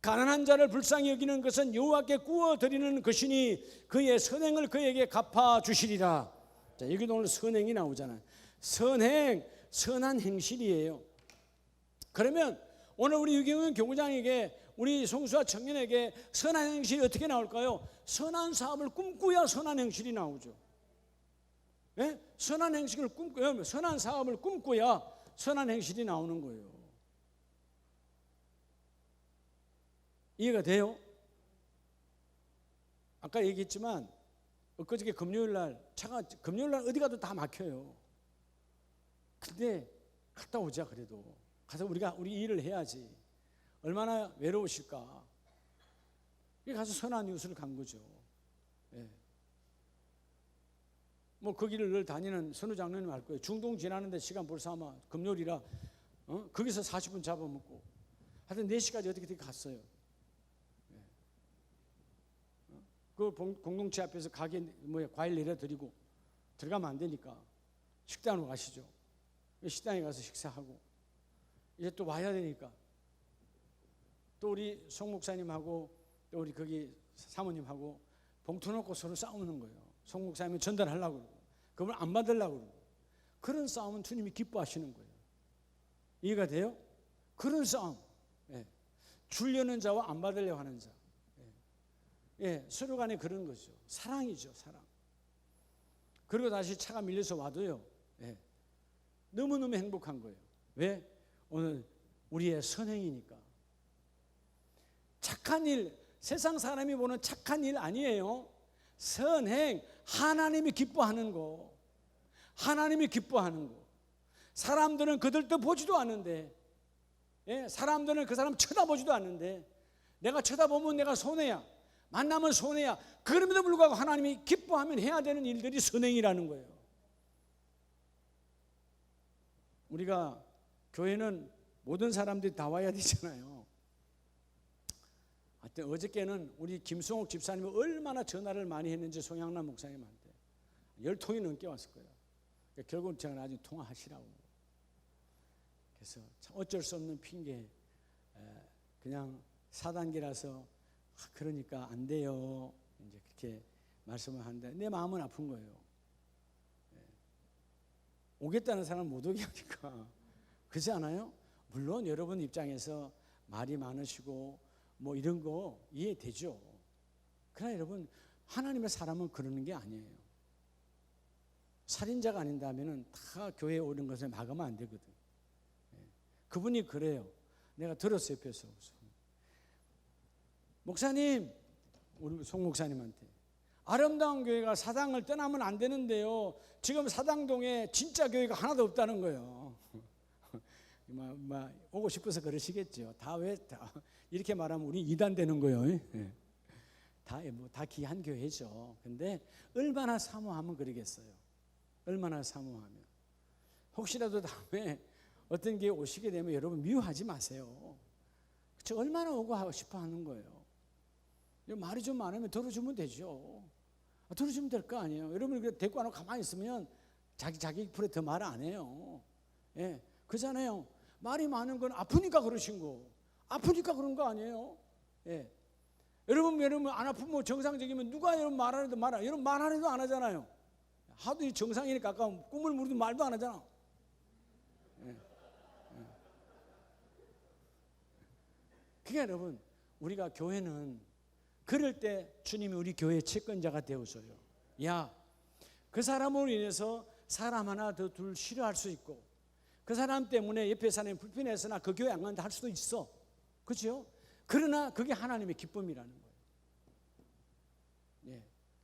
가난한 자를 불쌍히 여기는 것은 여호와께 구워 드리는 것이니 그의 선행을 그에게 갚아 주시리라. 자, 여기도 오늘 선행이 나오잖아요. 선행, 선한 행실이에요. 그러면 오늘 우리 유경은 교구장에게, 우리 송수와 청년에게 선한 행실이 어떻게 나올까요? 선한 사업을 꿈꾸야 선한 행실이 나오죠. 네? 선한 행실을 꿈꾸야, 선한 사업을 꿈꾸야 선한 행실이 나오는 거예요. 이해가 돼요? 아까 얘기했지만 엊그저께 금요일날 차가, 금요일날 어디 가도 다 막혀요. 근데 갔다 오자. 그래도 가서 우리가 우리 일을 해야지. 얼마나 외로우실까. 가서 선한 이웃을 간 거죠. 예. 뭐 그 길을 늘 다니는 선우장로님 알 거예요. 중동 지나는데 시간 벌써 아마 금요일이라 거기서 40분 잡아먹고 하여튼 4시까지 어떻게 갔어요. 그 공동체 앞에서 가게 과일 내려드리고 들어가면 안 되니까 식당으로 가시죠. 식당에 가서 식사하고 이제 또 와야 되니까 또 우리 송 목사님하고 또 우리 거기 사모님하고 봉투 놓고 서로 싸우는 거예요. 송 목사님은 전달하려고 그러고 그걸 안 받으려고 그러고. 그런 싸움은 주님이 기뻐하시는 거예요. 이해가 돼요? 그런 싸움. 예. 주려는 자와 안 받으려고 하는 자. 예, 서로 간에 그런 거죠. 사랑이죠, 사랑. 그리고 다시 차가 밀려서 와도요, 예, 너무너무 행복한 거예요. 왜? 오늘 우리의 선행이니까. 착한 일, 세상 사람이 보는 착한 일 아니에요. 선행, 하나님이 기뻐하는 거. 하나님이 기뻐하는 거. 사람들은 그들도 보지도 않는데, 사람들은 그 사람 쳐다보지도 않는데, 내가 쳐다보면 내가 손해야, 만나면 손해야. 그럼에도 불구하고 하나님이 기뻐하면 해야 되는 일들이 선행이라는 거예요. 우리가 교회는 모든 사람들이 다 와야 되잖아요. 하여튼 어저께는 우리 김성옥 집사님이 얼마나 전화를 많이 했는지 송양남 목사님한테 10통이 넘게 왔을 거예요. 결국은 제가 나중에 통화하시라고. 그래서 참 어쩔 수 없는 핑계, 그냥 4단계라서 그러니까 안 돼요, 이제 그렇게 말씀을 하는데 내 마음은 아픈 거예요. 오겠다는 사람은 못 오게 하니까. 그렇지 않아요? 물론 여러분 입장에서 말이 많으시고 뭐 이런 거 이해되죠. 그러나 여러분, 하나님의 사람은 그러는 게 아니에요. 살인자가 아닌다면 다 교회에 오는 것을 막으면 안 되거든. 그분이 그래요. 내가 들었어요, 옆에서. 목사님, 우리 송 목사님한테, 아름다운 교회가 사당을 떠나면 안 되는데요, 지금 사당동에 진짜 교회가 하나도 없다는 거예요. 오고 싶어서 그러시겠죠. 다 이렇게 말하면 우리 이단 되는 거예요. 다 귀한 교회죠. 근데 얼마나 사모하면 그러겠어요. 얼마나 사모하면. 혹시라도 다음에 어떤 게 오시게 되면 여러분 미워하지 마세요. 저 얼마나 오고 싶어 하는 거예요. 말이 좀 많으면 들어주면 되죠. 들어주면 될 거 아니에요. 여러분 데리고 안 오고 가만히 있으면 자기 풀에 더 말 안 해요. 그잖아요. 말이 많은 건 아프니까 그러신 거. 아프니까 그런 거 아니에요. 여러분 안 아프면 정상적이면 누가 여러분 말하려도 여러분 말하려도 안 하잖아요. 하도 정상이니까 아까 꿈을 무르도 말도 안 하잖아. 그게 여러분, 우리가 교회는 그럴 때 주님이 우리 교회의 채권자가 되어줘요. 야, 그 사람으로 인해서 사람 하나 더 둘 싫어할 수 있고, 그 사람 때문에 옆에 사람이 불편해서나 그 교회 안 간다 할 수도 있어. 그렇죠? 그러나 그게 하나님의 기쁨이라는 거예요.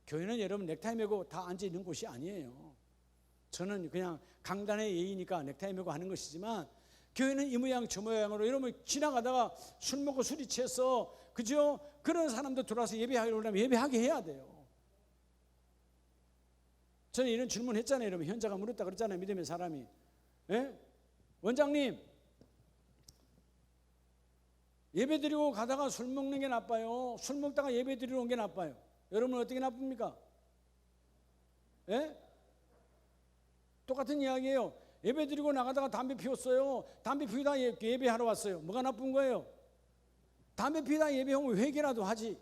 교회는 여러분 넥타이 메고 다 앉아 있는 곳이 아니에요. 저는 그냥 강단의 예의니까 넥타이 메고 하는 것이지만, 교회는 이 모양 저 모양으로 여러분 지나가다가 술 먹고 술이 취해서, 그죠? 그런 사람들 들어와서 예배하려고 하면 예배하게 해야 돼요. 저는 이런 질문 했잖아요. 여러분, 현자가 물었다 그랬잖아요. 믿음의 사람이. 원장님, 예배 드리고 가다가 술 먹는 게 나빠요, 술 먹다가 예배 드리러 온 게 나빠요? 여러분 어떻게 나쁩니까? 똑같은 이야기예요. 예배 드리고 나가다가 담배 피웠어요. 담배 피우다 예배하러 왔어요. 뭐가 나쁜 거예요? 담배 피우다 예배하면 회개라도 하지.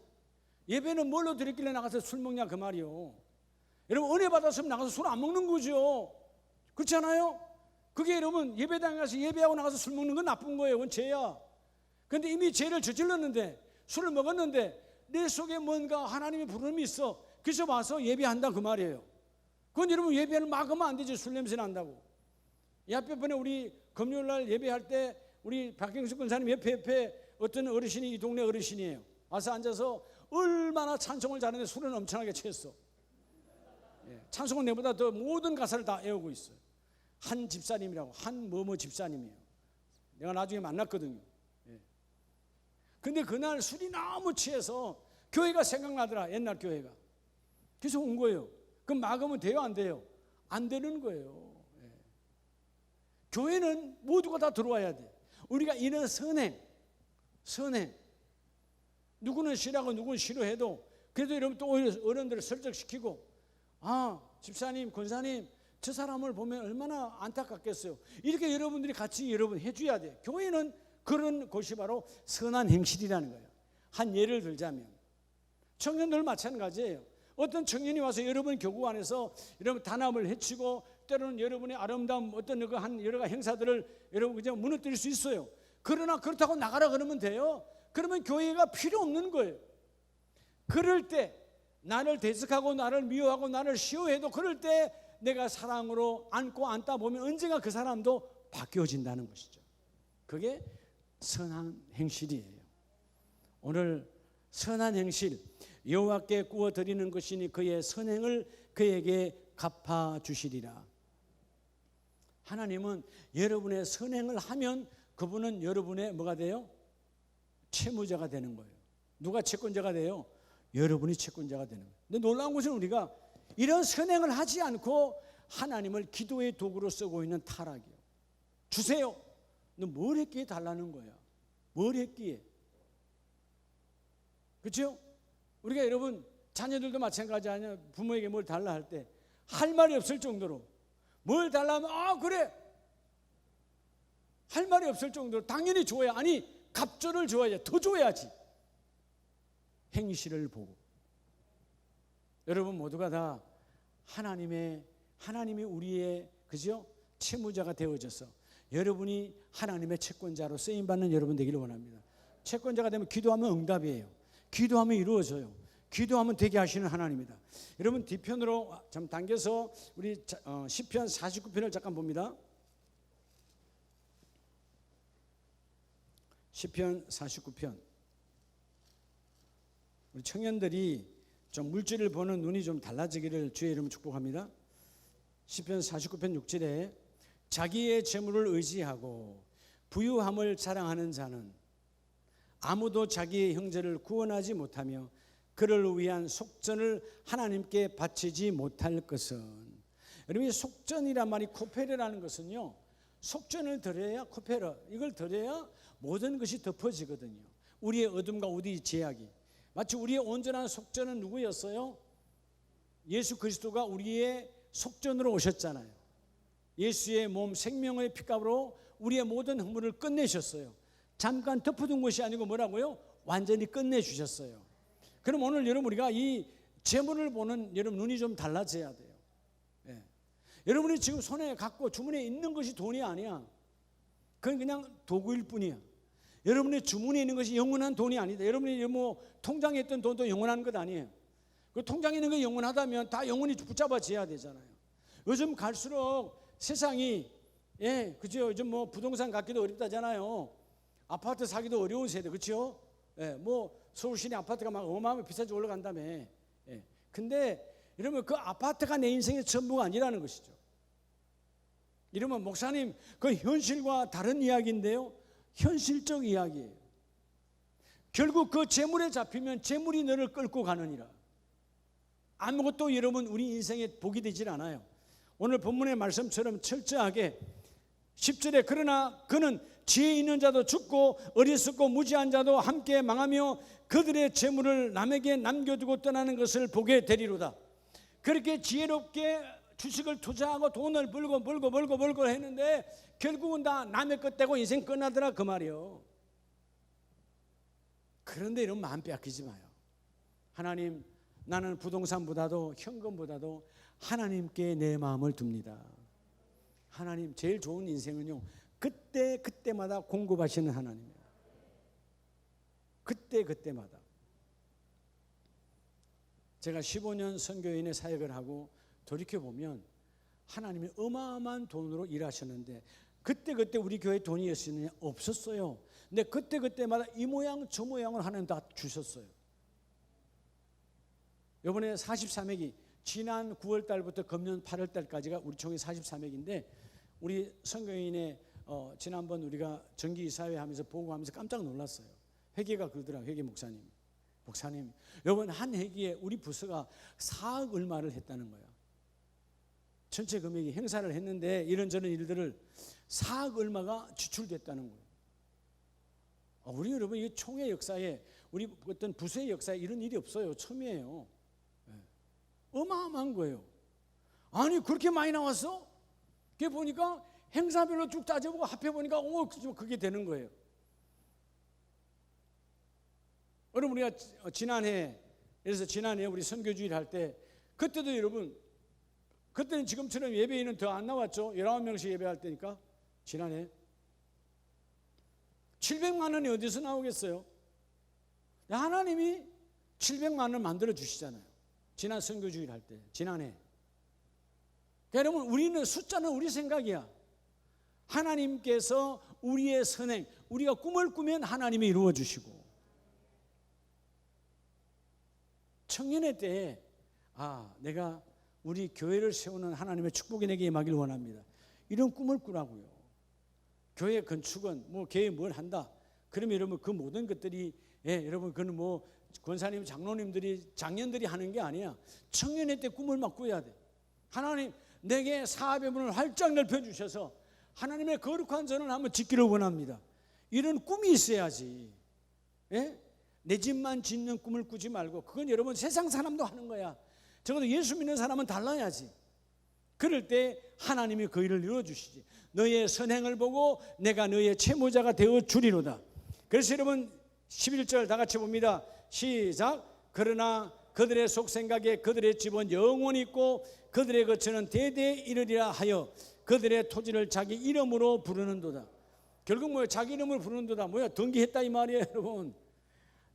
예배는 뭘로 드렸길래 나가서 술 먹냐 그 말이요. 여러분 은혜 받았으면 나가서 술 안 먹는 거죠. 그렇지 않아요? 그게 여러분 예배당에 가서 예배하고 나가서 술 먹는 건 나쁜 거예요. 그건 죄야. 그런데 이미 죄를 저질렀는데, 술을 먹었는데 내 속에 뭔가 하나님의 부름이 있어. 그래서 와서 예배한다 그 말이에요. 그건 여러분 예배를 막으면 안 되지. 술 냄새 난다고. 이 앞에 우리 금요일날 예배할 때 우리 박경숙 권사님 옆에 어떤 어르신이, 이 동네 어르신이에요. 와서 앉아서 얼마나 찬송을 잘하는데 술은 엄청나게 취했어. 찬송은 내보다 더 모든 가사를 다 외우고 있어요. 한 집사님이라고, 한 뭐뭐 집사님이에요. 내가 나중에 만났거든요. 근데 그날 술이 너무 취해서 교회가 생각나더라. 옛날 교회가. 그래서 온 거예요. 그럼 막으면 돼요, 안 돼요? 안 되는 거예요. 교회는 모두가 다 들어와야 돼. 우리가 이런 선행, 누구는 싫어하고 누구는 싫어해도 그래도 여러분 또 어른들을 설득시키고, 집사님, 권사님, 저 사람을 보면 얼마나 안타깝겠어요. 이렇게 여러분들이 같이 여러분 해줘야 돼. 교회는 그런 곳이 바로 선한 행실이라는 거예요. 한 예를 들자면 청년들 마찬가지예요. 어떤 청년이 와서 여러분 교구 안에서 여러분 단합을 해치고 때로는 여러분의 아름다운 어떤 여러 행사들을 여러분 그냥 무너뜨릴 수 있어요. 그러나 그렇다고 나가라 그러면 돼요? 그러면 교회가 필요 없는 거예요. 그럴 때 나를 대적하고 나를 미워하고 나를 시호해도 그럴 때 내가 사랑으로 안고 안다 보면 언젠가 그 사람도 바뀌어진다는 것이죠. 그게 선한 행실이에요. 오늘 선한 행실, 여호와께 구워 드리는 것이니 그의 선행을 그에게 갚아 주시리라. 하나님은 여러분의 선행을 하면 그분은 여러분의 뭐가 돼요? 채무자가 되는 거예요. 누가 채권자가 돼요? 여러분이 채권자가 되는 거예요. 근데 놀라운 것은 우리가 이런 선행을 하지 않고 하나님을 기도의 도구로 쓰고 있는 타락이에요. 주세요. 너 뭘 했기에 달라는 거야? 뭘 했기에? 그렇죠? 우리가 여러분 자녀들도 마찬가지 아니야. 부모에게 뭘 달라 할 때 할 말이 없을 정도로 뭘 달라 하면 아 그래 할 말이 없을 정도로 당연히 줘야, 아니 갑절을 줘야지, 더 줘야지. 행실을 보고 여러분 모두가 다 하나님이 우리의 그죠? 채무자가 되어져서 여러분이 하나님의 채권자로 쓰임받는 여러분 되기를 원합니다. 채권자가 되면 기도하면 응답이에요. 기도하면 이루어져요. 기도하면 되게 하시는 하나님이다. 여러분 뒤편으로 좀 당겨서 우리 시편 49편을 잠깐 봅니다. 시편 49편. 우리 청년들이 좀 물질을 보는 눈이 좀 달라지기를 주의 이름으로 축복합니다. 시편 49편 6절에 자기의 재물을 의지하고 부유함을 자랑하는 자는 아무도 자기의 형제를 구원하지 못하며 그를 위한 속전을 하나님께 바치지 못할 것은. 여러분, 속전이란 말이 코페르라는 것은요, 속전을 드려야, 코페르 이걸 드려야 모든 것이 덮어지거든요. 우리의 어둠과 우리의 제약이. 마치 우리의 온전한 속전은 누구였어요? 예수 그리스도가 우리의 속전으로 오셨잖아요. 예수의 몸 생명의 피값으로 우리의 모든 허물을 끝내셨어요. 잠깐 덮어둔 것이 아니고 뭐라고요? 완전히 끝내주셨어요. 그럼 오늘 여러분 우리가 이 재물을 보는 여러분 눈이 좀 달라져야 돼요. 예. 여러분이 지금 손에 갖고 주머니에 있는 것이 돈이 아니야. 그건 그냥 도구일 뿐이야. 여러분의 주머니에 있는 것이 영원한 돈이 아니다. 여러분이 뭐 통장에 있던 돈도 영원한 것 아니에요. 그 통장에 있는 게 영원하다면 다 영원히 붙잡아져야 되잖아요. 요즘 갈수록 세상이 그죠? 요즘 뭐 부동산 갖기도 어렵다잖아요. 아파트 사기도 어려운 세대, 그렇죠? 뭐 서울 시내 아파트가 막 어마어마하게 비싸게 올라간다며. 근데 이러면 그 아파트가 내 인생의 전부가 아니라는 것이죠. 이러면 목사님 그 현실과 다른 이야기인데요. 현실적 이야기예요. 결국 그 재물에 잡히면 재물이 너를 끌고 가느니라. 아무것도 여러분 우리 인생에 복이 되질 않아요. 오늘 본문의 말씀처럼 철저하게 10절에 그러나 그는 지혜 있는 자도 죽고 어리석고 무지한 자도 함께 망하며 그들의 재물을 남에게 남겨두고 떠나는 것을 보게 되리로다. 그렇게 지혜롭게 주식을 투자하고 돈을 벌고 했는데 결국은 다 남의 것 떼고 인생 끝나더라 그 말이요. 그런데 이런 마음 빼앗기지 마요. 하나님, 나는 부동산보다도 현금보다도 하나님께 내 마음을 둡니다. 하나님, 제일 좋은 인생은요, 그때마다 공급하시는 하나님이에요. 그때마다. 제가 15년 선교인의 사역을 하고 돌이켜보면 하나님이 어마어마한 돈으로 일하셨는데 그때 우리 교회에 돈이 있었느냐? 없었어요. 근데 그때마다 이 모양 저 모양을 하나님 다 주셨어요. 이번에 43회기 지난 9월 달부터 금년 8월 달까지가 우리 총회 43회기인데 우리 선교인의 지난번 우리가 정기이사회 하면서 보고하면서 깜짝 놀랐어요. 회계가 그러더라고요. 회계 목사님, 이번 한 회기에 우리 부서가 4억 얼마를 했다는 거야. 전체 금액이 행사를 했는데 이런저런 일들을 4억 얼마가 지출됐다는 거예요. 우리 여러분 이 총회 역사에 우리 어떤 부서의 역사에 이런 일이 없어요. 처음이에요. 어마어마한 거예요. 아니 그렇게 많이 나왔어? 그게 보니까 행사별로 쭉 따져보고 합해보니까 그게 되는 거예요. 여러분 우리가 지난해 우리 선교주일 할 때 그때도 여러분 그때는 지금처럼 예배인은 더 안 나왔죠. 19명씩 예배할 때니까 지난해 700만 원이 어디서 나오겠어요? 하나님이 700만 원을 만들어 주시잖아요. 지난 선교주일 할 때 지난해. 그러니까 여러분 우리는 숫자는 우리 생각이야. 하나님께서 우리의 선행, 우리가 꿈을 꾸면 하나님이 이루어 주시고, 청년의 때에 내가 우리 교회를 세우는 하나님의 축복이 내게 임하길 원합니다. 이런 꿈을 꾸라고요. 교회 건축은 교회 뭘 한다. 그러면 여러분 그 모든 것들이 여러분 그건 권사님, 장로님들이, 장년들이 하는 게 아니야. 청년의 때 꿈을 막 꾸어야 돼. 하나님, 내게 사업의 문을 활짝 넓혀주셔서 하나님의 거룩한 전을 한번 짓기를 원합니다. 이런 꿈이 있어야지. 내 집만 짓는 꿈을 꾸지 말고, 그건 여러분 세상 사람도 하는 거야. 적어도 예수 믿는 사람은 달라야지. 그럴 때 하나님이 그 일을 이루어주시지. 너의 선행을 보고 내가 너의 채무자가 되어 주리로다. 그래서 여러분 11절 다 같이 봅니다. 시작. 그러나 그들의 속생각에 그들의 집은 영원히 있고 그들의 거처는 대대에 이르리라 하여 그들의 토지를 자기 이름으로 부르는도다. 결국 자기 이름으로 부르는도다. 등기했다 이 말이에요. 여러분,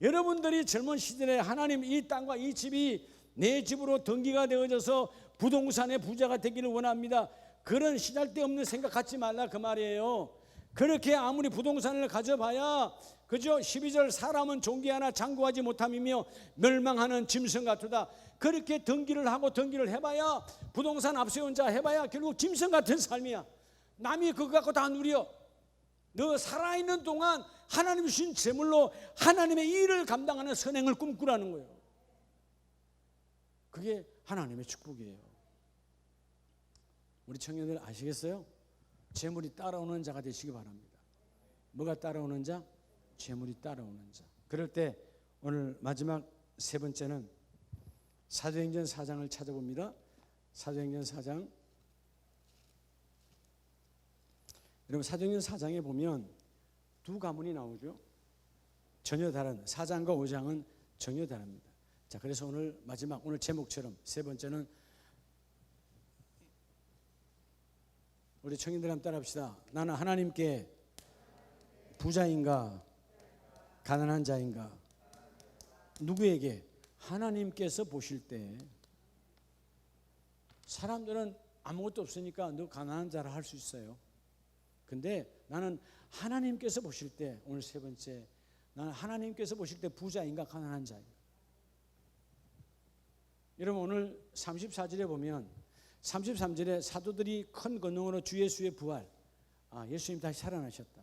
여러분들이 젊은 시절에 하나님, 이 땅과 이 집이 내 집으로 등기가 되어져서 부동산의 부자가 되기를 원합니다. 그런 시잘데없는 생각 갖지 말라 그 말이에요. 그렇게 아무리 부동산을 가져봐야 그죠? 12절 사람은 종기 하나 장구하지 못함이며 멸망하는 짐승 같으다. 그렇게 등기를 하고 등기를 해봐야, 부동산 앞세운 자 해봐야 결국 짐승 같은 삶이야. 남이 그거 갖고 다 누려. 너 살아있는 동안 하나님 주신 재물로 하나님의 일을 감당하는 선행을 꿈꾸라는 거예요. 그게 하나님의 축복이에요. 우리 청년들 아시겠어요? 재물이 따라오는 자가 되시기 바랍니다. 뭐가 따라오는 자? 재물이 따라오는 자. 그럴 때 오늘 마지막 세 번째는 사도행전 4장을 찾아봅니다. 사도행전 4장. 여러분 사도행전 4장에 보면 두 가문이 나오죠. 전혀 다른, 4장과 5장은 전혀 다릅니다. 자, 그래서 오늘 마지막, 오늘 제목처럼 세 번째는 우리 청년들 한번 따라합시다. 나는 하나님께 부자인가 가난한 자인가? 누구에게? 하나님께서 보실 때. 사람들은 아무것도 없으니까 너 가난한 자라 할 수 있어요. 근데 나는 하나님께서 보실 때, 오늘 세 번째, 나는 하나님께서 보실 때 부자인가 가난한 자인가? 여러분 오늘 34절에 보면 33절에 사도들이 큰 권능으로 주 예수의 부활, 예수님 다시 살아나셨다.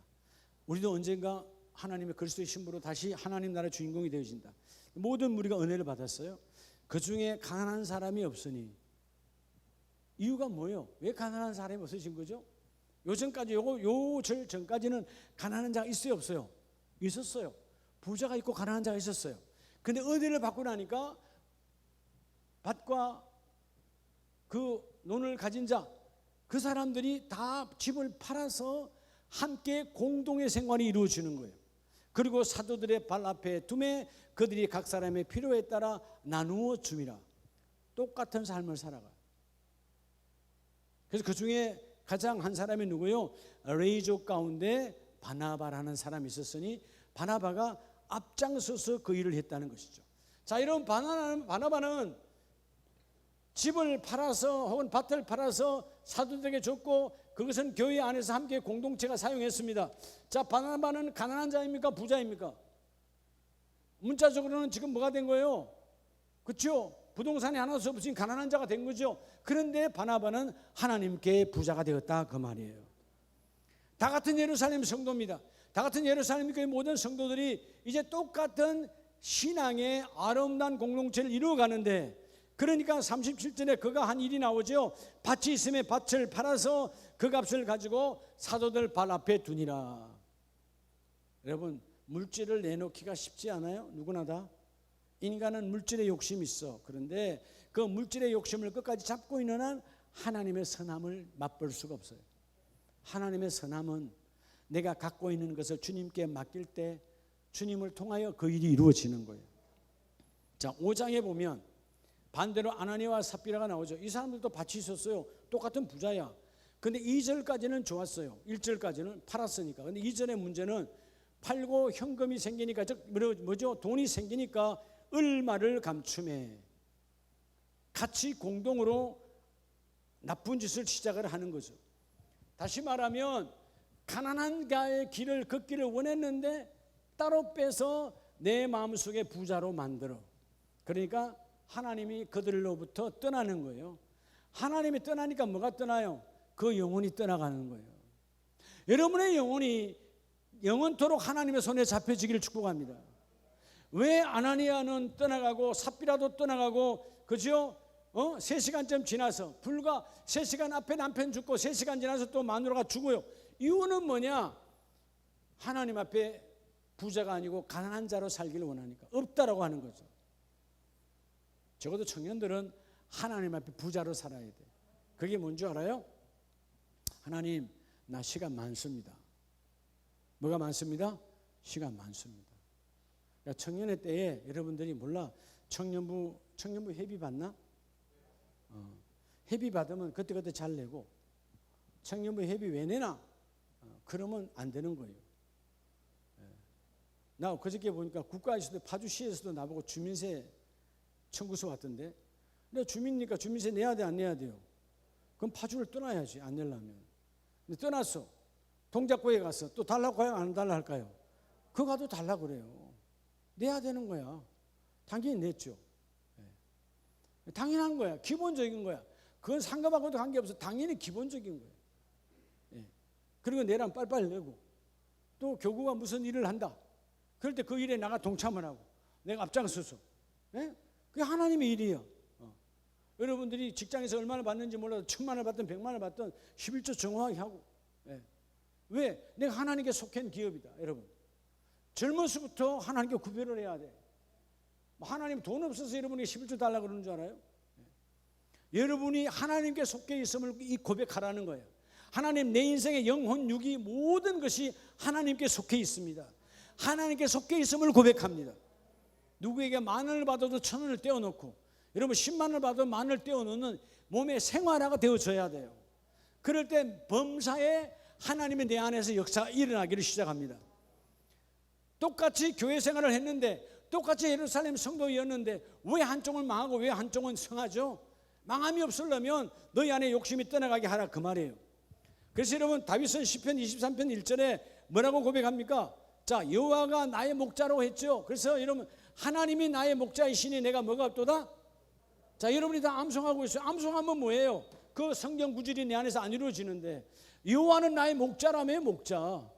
우리도 언젠가 하나님의 그리스도의 신부로 다시 하나님 나라의 주인공이 되어진다. 모든 무리가 은혜를 받았어요. 그 중에 가난한 사람이 없으니 이유가 뭐예요? 왜 가난한 사람이 없어진 거죠? 요전까지 요절 전까지는 가난한 자가 있어요 없어요? 있었어요. 부자가 있고 가난한 자가 있었어요. 근데 은혜를 받고 나니까 밭과 그 논을 가진 자, 그 사람들이 다 집을 팔아서 함께 공동의 생활이 이루어지는 거예요. 그리고 사도들의 발 앞에 두매 그들이 각 사람의 필요에 따라 나누어 줌이라. 똑같은 삶을 살아가요. 그래서 그 중에 가장 한 사람이 누구요? 레이족 가운데 바나바라는 사람이 있었으니 바나바가 앞장서서 그 일을 했다는 것이죠. 자, 이런 바나바는 집을 팔아서 혹은 밭을 팔아서 사도들에게 줬고 그것은 교회 안에서 함께 공동체가 사용했습니다. 자, 바나바는 가난한 자입니까? 부자입니까? 문자적으로는 지금 뭐가 된 거예요? 그렇죠? 부동산이 하나도 없으니 가난한 자가 된 거죠. 그런데 바나바는 하나님께 부자가 되었다 그 말이에요. 다 같은 예루살렘 성도입니다. 다 같은 예루살렘 교회 모든 성도들이 이제 똑같은 신앙의 아름다운 공동체를 이루어가는데, 그러니까 37절에 그가 한 일이 나오죠. 밭이 있으면 밭을 팔아서 그 값을 가지고 사도들 발 앞에 두니라. 여러분 물질을 내놓기가 쉽지 않아요? 누구나 다. 인간은 물질에 욕심이 있어. 그런데 그 물질의 욕심을 끝까지 잡고 있는 한 하나님의 선함을 맛볼 수가 없어요. 하나님의 선함은 내가 갖고 있는 것을 주님께 맡길 때 주님을 통하여 그 일이 이루어지는 거예요. 자, 5장에 보면 반대로 아나니아와 삽비라가 나오죠. 이 사람들도 밭이 있었어요. 똑같은 부자야. 근데 2절까지는 좋았어요. 1절까지는 팔았으니까. 근데 2절의 문제는 팔고 현금이 생기니까, 즉 뭐죠? 돈이 생기니까 을마를 감춤해 같이 공동으로 나쁜 짓을 시작을 하는 거죠. 다시 말하면 가난한 자의 길을 걷기를 원했는데 따로 빼서 내 마음속에 부자로 만들어. 그러니까 하나님이 그들로부터 떠나는 거예요. 하나님이 떠나니까 뭐가 떠나요? 그 영혼이 떠나가는 거예요. 여러분의 영혼이 영원토록 하나님의 손에 잡혀지기를 축복합니다. 왜 아나니아는 떠나가고 삽비라도 떠나가고, 그죠? 3시간쯤 지나서, 불과 3시간 앞에 남편 죽고 3시간 지나서 또 마누라가 죽어요. 이유는 뭐냐? 하나님 앞에 부자가 아니고 가난한 자로 살기를 원하니까. 없다라고 하는 거죠. 적어도 청년들은 하나님 앞에 부자로 살아야 돼. 그게 뭔지 알아요? 하나님, 나 시간 많습니다. 뭐가 많습니다? 시간 많습니다. 청년의 때에 여러분들이 몰라, 청년부 회비 받나? 회비 받으면 그때그때 잘 내고, 청년부 회비 왜 내나? 그러면 안 되는 거예요. 나 그저께 보니까 국가에서도 파주시에서도 나보고 주민세 청구서 왔던데, 내가 주민이니까 주민세 내야 돼, 안 내야 돼요? 그럼 파주를 떠나야지, 안 내려면. 근데 떠났어. 동작구에 가서 또 달라고 해요, 안 달라 할까요? 그거 가도 달라 그래요. 내야 되는 거야. 당연히 냈죠. 당연한 거야. 기본적인 거야. 그건 상급하고도 관계없어. 당연히 기본적인 거야. 그리고 내랑 빨리빨리 내고, 또 교구가 무슨 일을 한다, 그럴 때 그 일에 나가 동참을 하고 내가 앞장서서. 그게 하나님의 일이야. 여러분들이 직장에서 얼마나 받는지 몰라도 1000만을 받든 100만을 받든 11조 정확하게 하고. 왜? 내가 하나님께 속한 기업이다. 여러분, 젊어서부터 하나님께 구별을 해야 돼. 하나님 돈 없어서 여러분이 11조 달라고 그러는 줄 알아요? 여러분이 하나님께 속해 있음을 이 고백하라는 거예요. 하나님, 내 인생의 영혼, 육이 모든 것이 하나님께 속해 있습니다. 하나님께 속해 있음을 고백합니다. 누구에게 10,000원을 받아도 1,000원을 떼어놓고, 여러분 10만원을 받아도 10,000원을 떼어놓는 몸의 생활화가 되어져야 돼요. 그럴 때 범사에 하나님의 내 안에서 역사가 일어나기를 시작합니다. 똑같이 교회 생활을 했는데, 똑같이 예루살렘 성도였는데 왜 한쪽은 망하고 왜 한쪽은 성하죠? 망함이 없으려면 너희 안에 욕심이 떠나가게 하라, 그 말이에요. 그래서 여러분, 다윗은 시편 23편 1절에 뭐라고 고백합니까? 자, 여호와가 나의 목자라고 했죠. 그래서 여러분, 하나님이 나의 목자이시니 내가 뭐가 없도다? 자, 여러분이 다 암송하고 있어요. 암송하면 뭐예요? 그 성경 구절이 내 안에서 안 이루어지는데, 여호와는 나의 목자라며. 목자,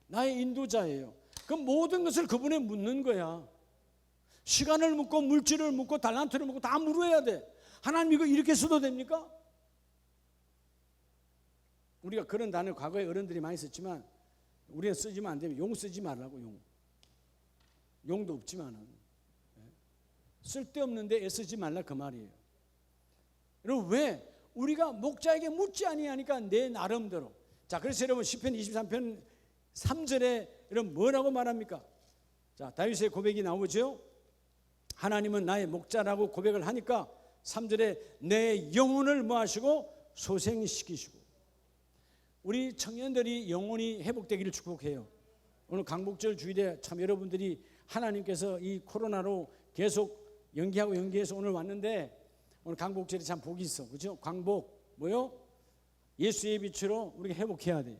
나의 인도자예요. 그럼 모든 것을 그분에 묻는 거야. 시간을 묻고 물질을 묻고 달란트를 묻고 다 물어야 돼. 하나님, 이거 이렇게 써도 됩니까? 우리가 그런 단어 과거에 어른들이 많이 썼지만 우리가 쓰지만 안 되면 용 쓰지 말라고. 용도 없지만은 쓸데없는데 애쓰지 말라, 그 말이에요. 여러분, 왜? 우리가 목자에게 묻지 아니하니까 내 나름대로. 자, 그래서 여러분 시편 23편 3절에 여러분 뭐라고 말합니까? 자, 다윗의 고백이 나오죠. 하나님은 나의 목자라고 고백을 하니까 3절에 내 영혼을 뭐 하시고? 소생시키시고. 우리 청년들이 영혼이 회복되기를 축복해요. 오늘 강복절 주일에 참 여러분들이 하나님께서 이 코로나로 계속 연기해서 오늘 왔는데, 오늘 강복절이 참 복이 있어. 그렇죠? 강복 뭐요? 예수의 빛으로 우리가 회복해야 돼.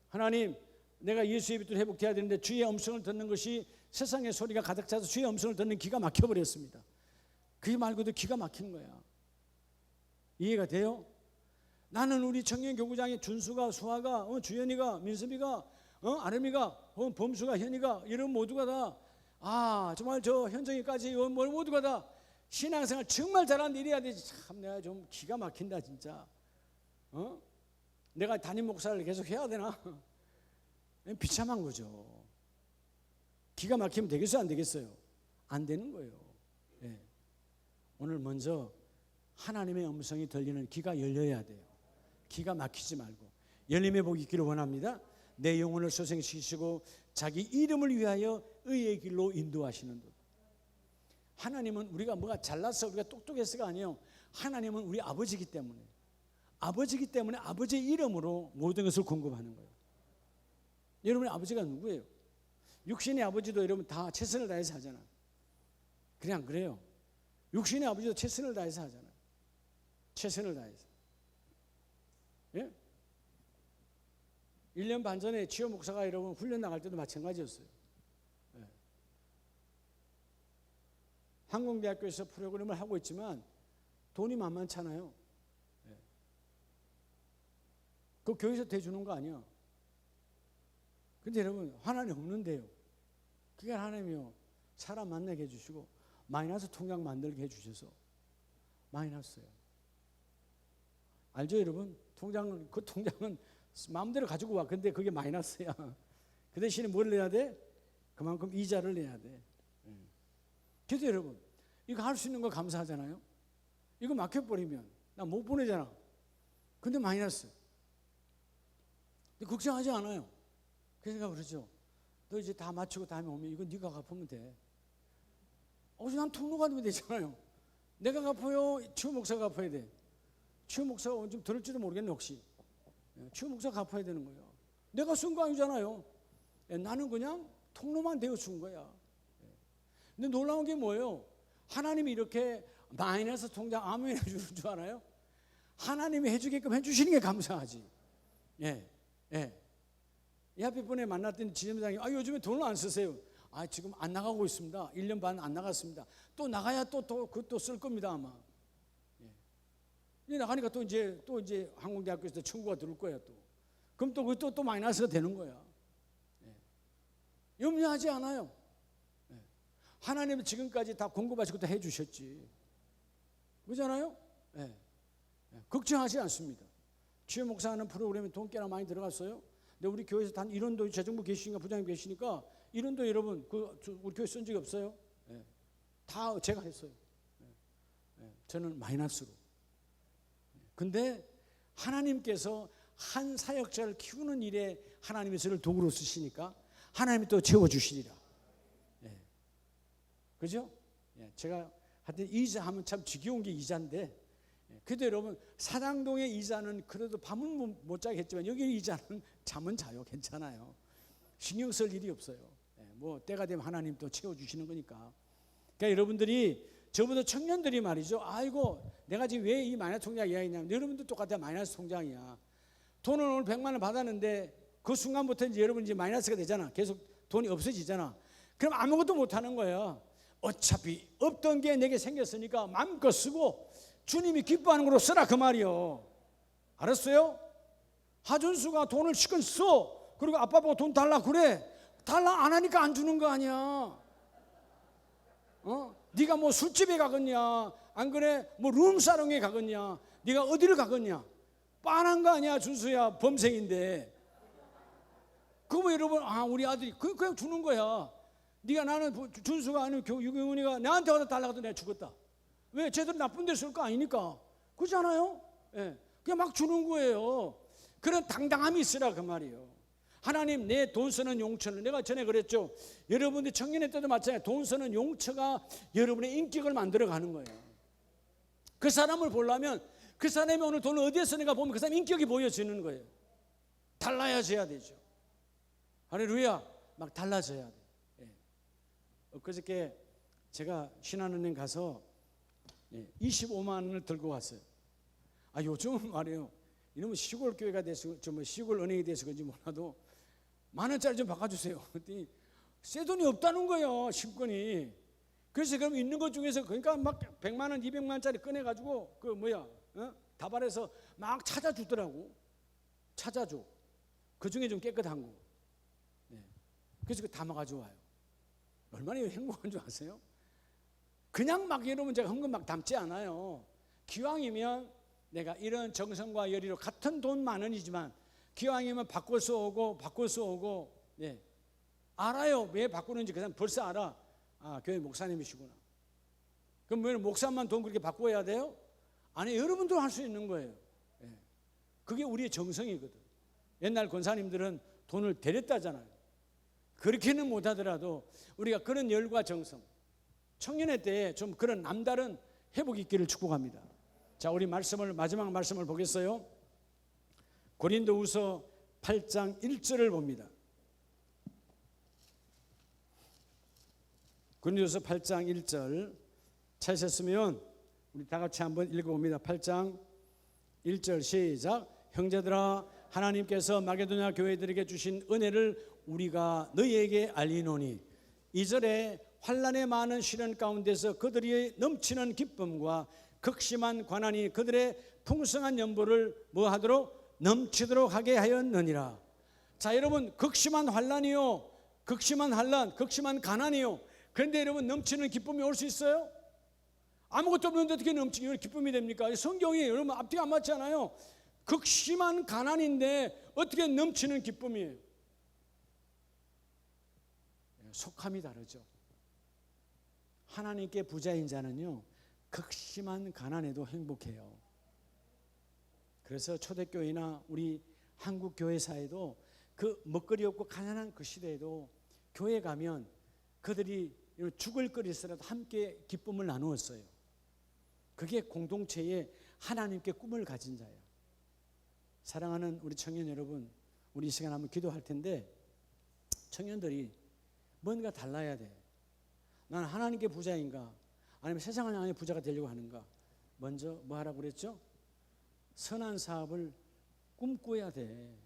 하나님, 내가 예수의 빛으로 회복해야 되는데 주의 음성을 듣는 것이 세상의 소리가 가득 차서 주의 음성을 듣는 귀가 막혀버렸습니다. 그게 말고도 기가 막힌 거야. 이해가 돼요? 나는 우리 청년교구장의 준수가, 수아가, 주연이가, 민섭이가, 아름이가, 범수가, 현이가, 이런 모두가 다 정말 저 현정이까지 모두가 다 신앙생활 정말 잘하는데 이래야 되지. 참 내가 좀 기가 막힌다 진짜. 내가 담임 목사를 계속 해야 되나? 비참한 거죠. 기가 막히면 되겠어요, 안 되겠어요? 안 되는 거예요. 네. 오늘 먼저 하나님의 음성이 들리는 귀가 열려야 돼요. 기가 막히지 말고 열림의 복이 있기를 원합니다. 내 영혼을 소생시키시고 자기 이름을 위하여 의의 길로 인도하시는 분. 하나님은 우리가 뭐가 잘나서 우리가 똑똑해서가 아니에요. 하나님은 우리 아버지이기 때문에, 아버지의 이름으로 모든 것을 공급하는 거예요. 여러분의 아버지가 누구예요? 육신의 아버지도 여러분 다 최선을 다해서 하잖아. 그래, 안 그래요? 육신의 아버지도 최선을 다해서 하잖아요. 최선을 다해서. 예? 1년 반 전에 지호 목사가 여러분 훈련 나갈 때도 마찬가지였어요. 예. 항공대학교에서 프로그램을 하고 있지만 돈이 만만찮아요. 예. 그 교회에서 대주는 거 아니야. 근데 여러분 하나님 없는데요. 그게 하나님이요. 사람 만나게 해주시고 마이너스 통장 만들게 해주셔서 마이너스예요. 알죠 여러분? 그 통장은 마음대로 가지고 와. 근데 그게 마이너스야. 그 대신에 뭘 내야 돼? 그만큼 이자를 내야 돼. 그래서 여러분 이거 할 수 있는 거 감사하잖아요. 이거 막혀버리면 나 못 보내잖아. 근데 마이너스. 근데 걱정하지 않아요. 그 생각 그러죠. 너 이제 다 마치고 다음에 오면 이거 네가 갚으면 돼. 난 통로가 되면 되잖아요. 내가 갚아요? 치유 목사가 갚아야 돼. 치유 목사가 좀 들을지도 모르겠네 혹시. 치유 목사가 갚아야 되는 거예요. 내가 쓴 거 아니잖아요. 나는 그냥 통로만 되어 준 거야. 근데 놀라운 게 뭐예요? 하나님이 이렇게 마이너스 통장 아멘 해주는 줄 알아요? 하나님이 해주게끔 해주시는 게 감사하지. 예. 이 앞에 분에 만났더니 지점장이 요즘에 돈을 안 쓰세요. 지금 안 나가고 있습니다. 1년 반 안 나갔습니다. 또 나가야 그것도 쓸 겁니다 아마. 나가니까 또 이제 항공대학교에서 청구가 들어올 거야 또. 그럼 또 그것도 또 마이너스가 되는 거야. 염려하지 않아요. 하나님은 지금까지 다 공급하시고 다 해주셨지. 그렇잖아요? 걱정하지 않습니다. 치유 목사하는 프로그램에 돈 꽤나 많이 들어갔어요. 근데 우리 교회에서 단 1원도 재정부 계시니까 부장님 계시니까 1원도 여러분 우리 교회 쓴 적이 없어요. 다 제가 했어요. 저는 마이너스로. 근데 하나님께서 한 사역자를 키우는 일에 하나님이 저를 도구로 쓰시니까 하나님이 또 채워주시리라. 그죠? 제가 하여튼 이자 하면 참 지겨운 게 이자인데 그래도 여러분 사당동의 이자는 그래도 밤은 못 자겠지만 여기 이자는 잠은 자요. 괜찮아요. 신경 쓸 일이 없어요. 뭐 때가 되면 하나님 또 채워주시는 거니까. 그러니까 여러분들이 저보다 청년들이 말이죠. 내가 지금 왜 이 마이너스 통장 이야기냐면 여러분도 똑같아. 마이너스 통장이야. 돈을 오늘 100만 원 받았는데 그 순간부터 이제 여러분 이제 마이너스가 되잖아. 계속 돈이 없어지잖아. 그럼 아무것도 못 하는 거야. 어차피 없던 게 내게 생겼으니까 마음껏 쓰고 주님이 기뻐하는 걸로 쓰라 그 말이요. 알았어요? 하준수가 돈을 시큰 써. 그리고 아빠 보고 돈 달라 그래. 달라 안 하니까 안 주는 거 아니야. 네가 뭐 술집에 가겠냐, 안 그래? 뭐 룸사롱에 가겠냐, 네가 어디를 가겠냐? 빤한 거 아니야. 준수야 범생인데. 그러면 여러분 우리 아들이 그냥 주는 거야. 네가 나는 준수가 아니면 유경훈이가 나한테 와서 달라고 해도 내가 주겠다. 왜? 쟤들 나쁜 데 쓸 거 아니니까. 그렇잖아요? 그냥 막 주는 거예요. 그런 당당함이 있으라 그 말이에요. 하나님 내 돈 쓰는 용처는 내가 전에 그랬죠. 여러분들 청년회 때도 마찬가지예요. 돈 쓰는 용처가 여러분의 인격을 만들어가는 거예요. 그 사람을 보려면 그 사람이 오늘 돈을 어디에 쓰는가 보면 그 사람 인격이 보여지는 거예요. 달라져야 되죠. 할렐루야. 막 달라져야 돼. 그저께 제가 신한은행 가서 25만 원을 들고 왔어요. 요즘은 말이에요. 이놈은 시골 교회가 돼서 시골 은행이 돼서 그런지 몰라도 10,000원짜리 좀 바꿔주세요. 그랬더니 새 돈이 없다는 거예요. 신권이. 그래서 그럼 있는 것 중에서 그러니까 막 100만 원, 200만 원짜리 꺼내가지고 다발해서 막 찾아주더라고. 찾아줘. 그 중에 좀 깨끗한 거. 그래서 그 담아가지고 와요. 얼마나 행복한 줄 아세요? 그냥 막 이러면 제가 헌금 막 담지 않아요. 기왕이면 내가 이런 정성과 열의로 같은 돈 10,000원이지만 기왕이면 바꿔서 오고 알아요. 왜 바꾸는지 그 사람 벌써 알아. 교회 목사님이시구나. 그럼 왜 목사만 돈 그렇게 바꿔야 돼요? 아니, 여러분도 할 수 있는 거예요. 그게 우리의 정성이거든. 옛날 권사님들은 돈을 데렸다잖아요. 그렇게는 못하더라도 우리가 그런 열과 정성, 청년회 때에 좀 그런 남다른 회복이 있기를 축복합니다. 자, 우리 마지막 말씀을 보겠어요. 고린도후서 8장 1절을 봅니다. 고린도후서 8장 1절 찾으셨으면 우리 다 같이 한번 읽어봅니다. 8장 1절 시작. 형제들아 하나님께서 마게도냐 교회들에게 주신 은혜를 우리가 너희에게 알리노니 2절에 환난의 많은 시련 가운데서 그들이 넘치는 기쁨과 극심한 관한이 그들의 풍성한 연보를 뭐하도록 넘치도록 하게 하였느니라. 자, 여러분, 극심한 환난이요, 극심한 환난, 극심한 가난이요. 그런데 여러분, 넘치는 기쁨이 올 수 있어요? 아무것도 없는데 어떻게 넘치는 기쁨이 됩니까? 성경이 여러분 앞뒤가 안 맞잖아요. 극심한 가난인데 어떻게 넘치는 기쁨이에요? 속함이 다르죠. 하나님께 부자인 자는요, 극심한 가난에도 행복해요. 그래서 초대교회나 우리 한국 교회사에도 그 먹거리 없고 가난한 그 시대에도 교회 가면 그들이 죽을 거리서라도 함께 기쁨을 나누었어요. 그게 공동체에 하나님께 꿈을 가진 자예요. 사랑하는 우리 청년 여러분, 우리 이 시간 한번 기도할 텐데 청년들이 뭔가 달라야 돼. 나는 하나님께 부자인가? 아니면 세상을 향해 부자가 되려고 하는가? 먼저 뭐 하라고 그랬죠? 선한 사업을 꿈꿔야 돼.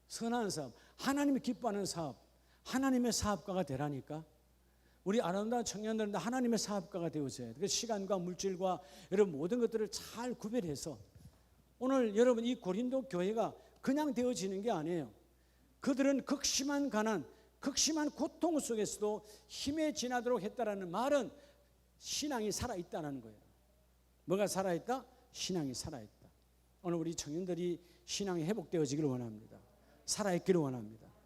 선한 사업, 하나님이 기뻐하는 사업, 하나님의 사업가가 되라니까. 우리 아름다운 청년들은 하나님의 사업가가 되어져야 돼. 시간과 물질과 여러분 모든 것들을 잘 구별해서 오늘 여러분 이 고린도 교회가 그냥 되어지는 게 아니에요. 그들은 극심한 가난, 극심한 고통 속에서도 힘에 지나도록 했다라는 말은 신앙이 살아있다는 거예요. 뭐가 살아있다? 신앙이 살아있다. 오늘 우리 청년들이 신앙이 회복되어지기를 원합니다. 살아있기를 원합니다.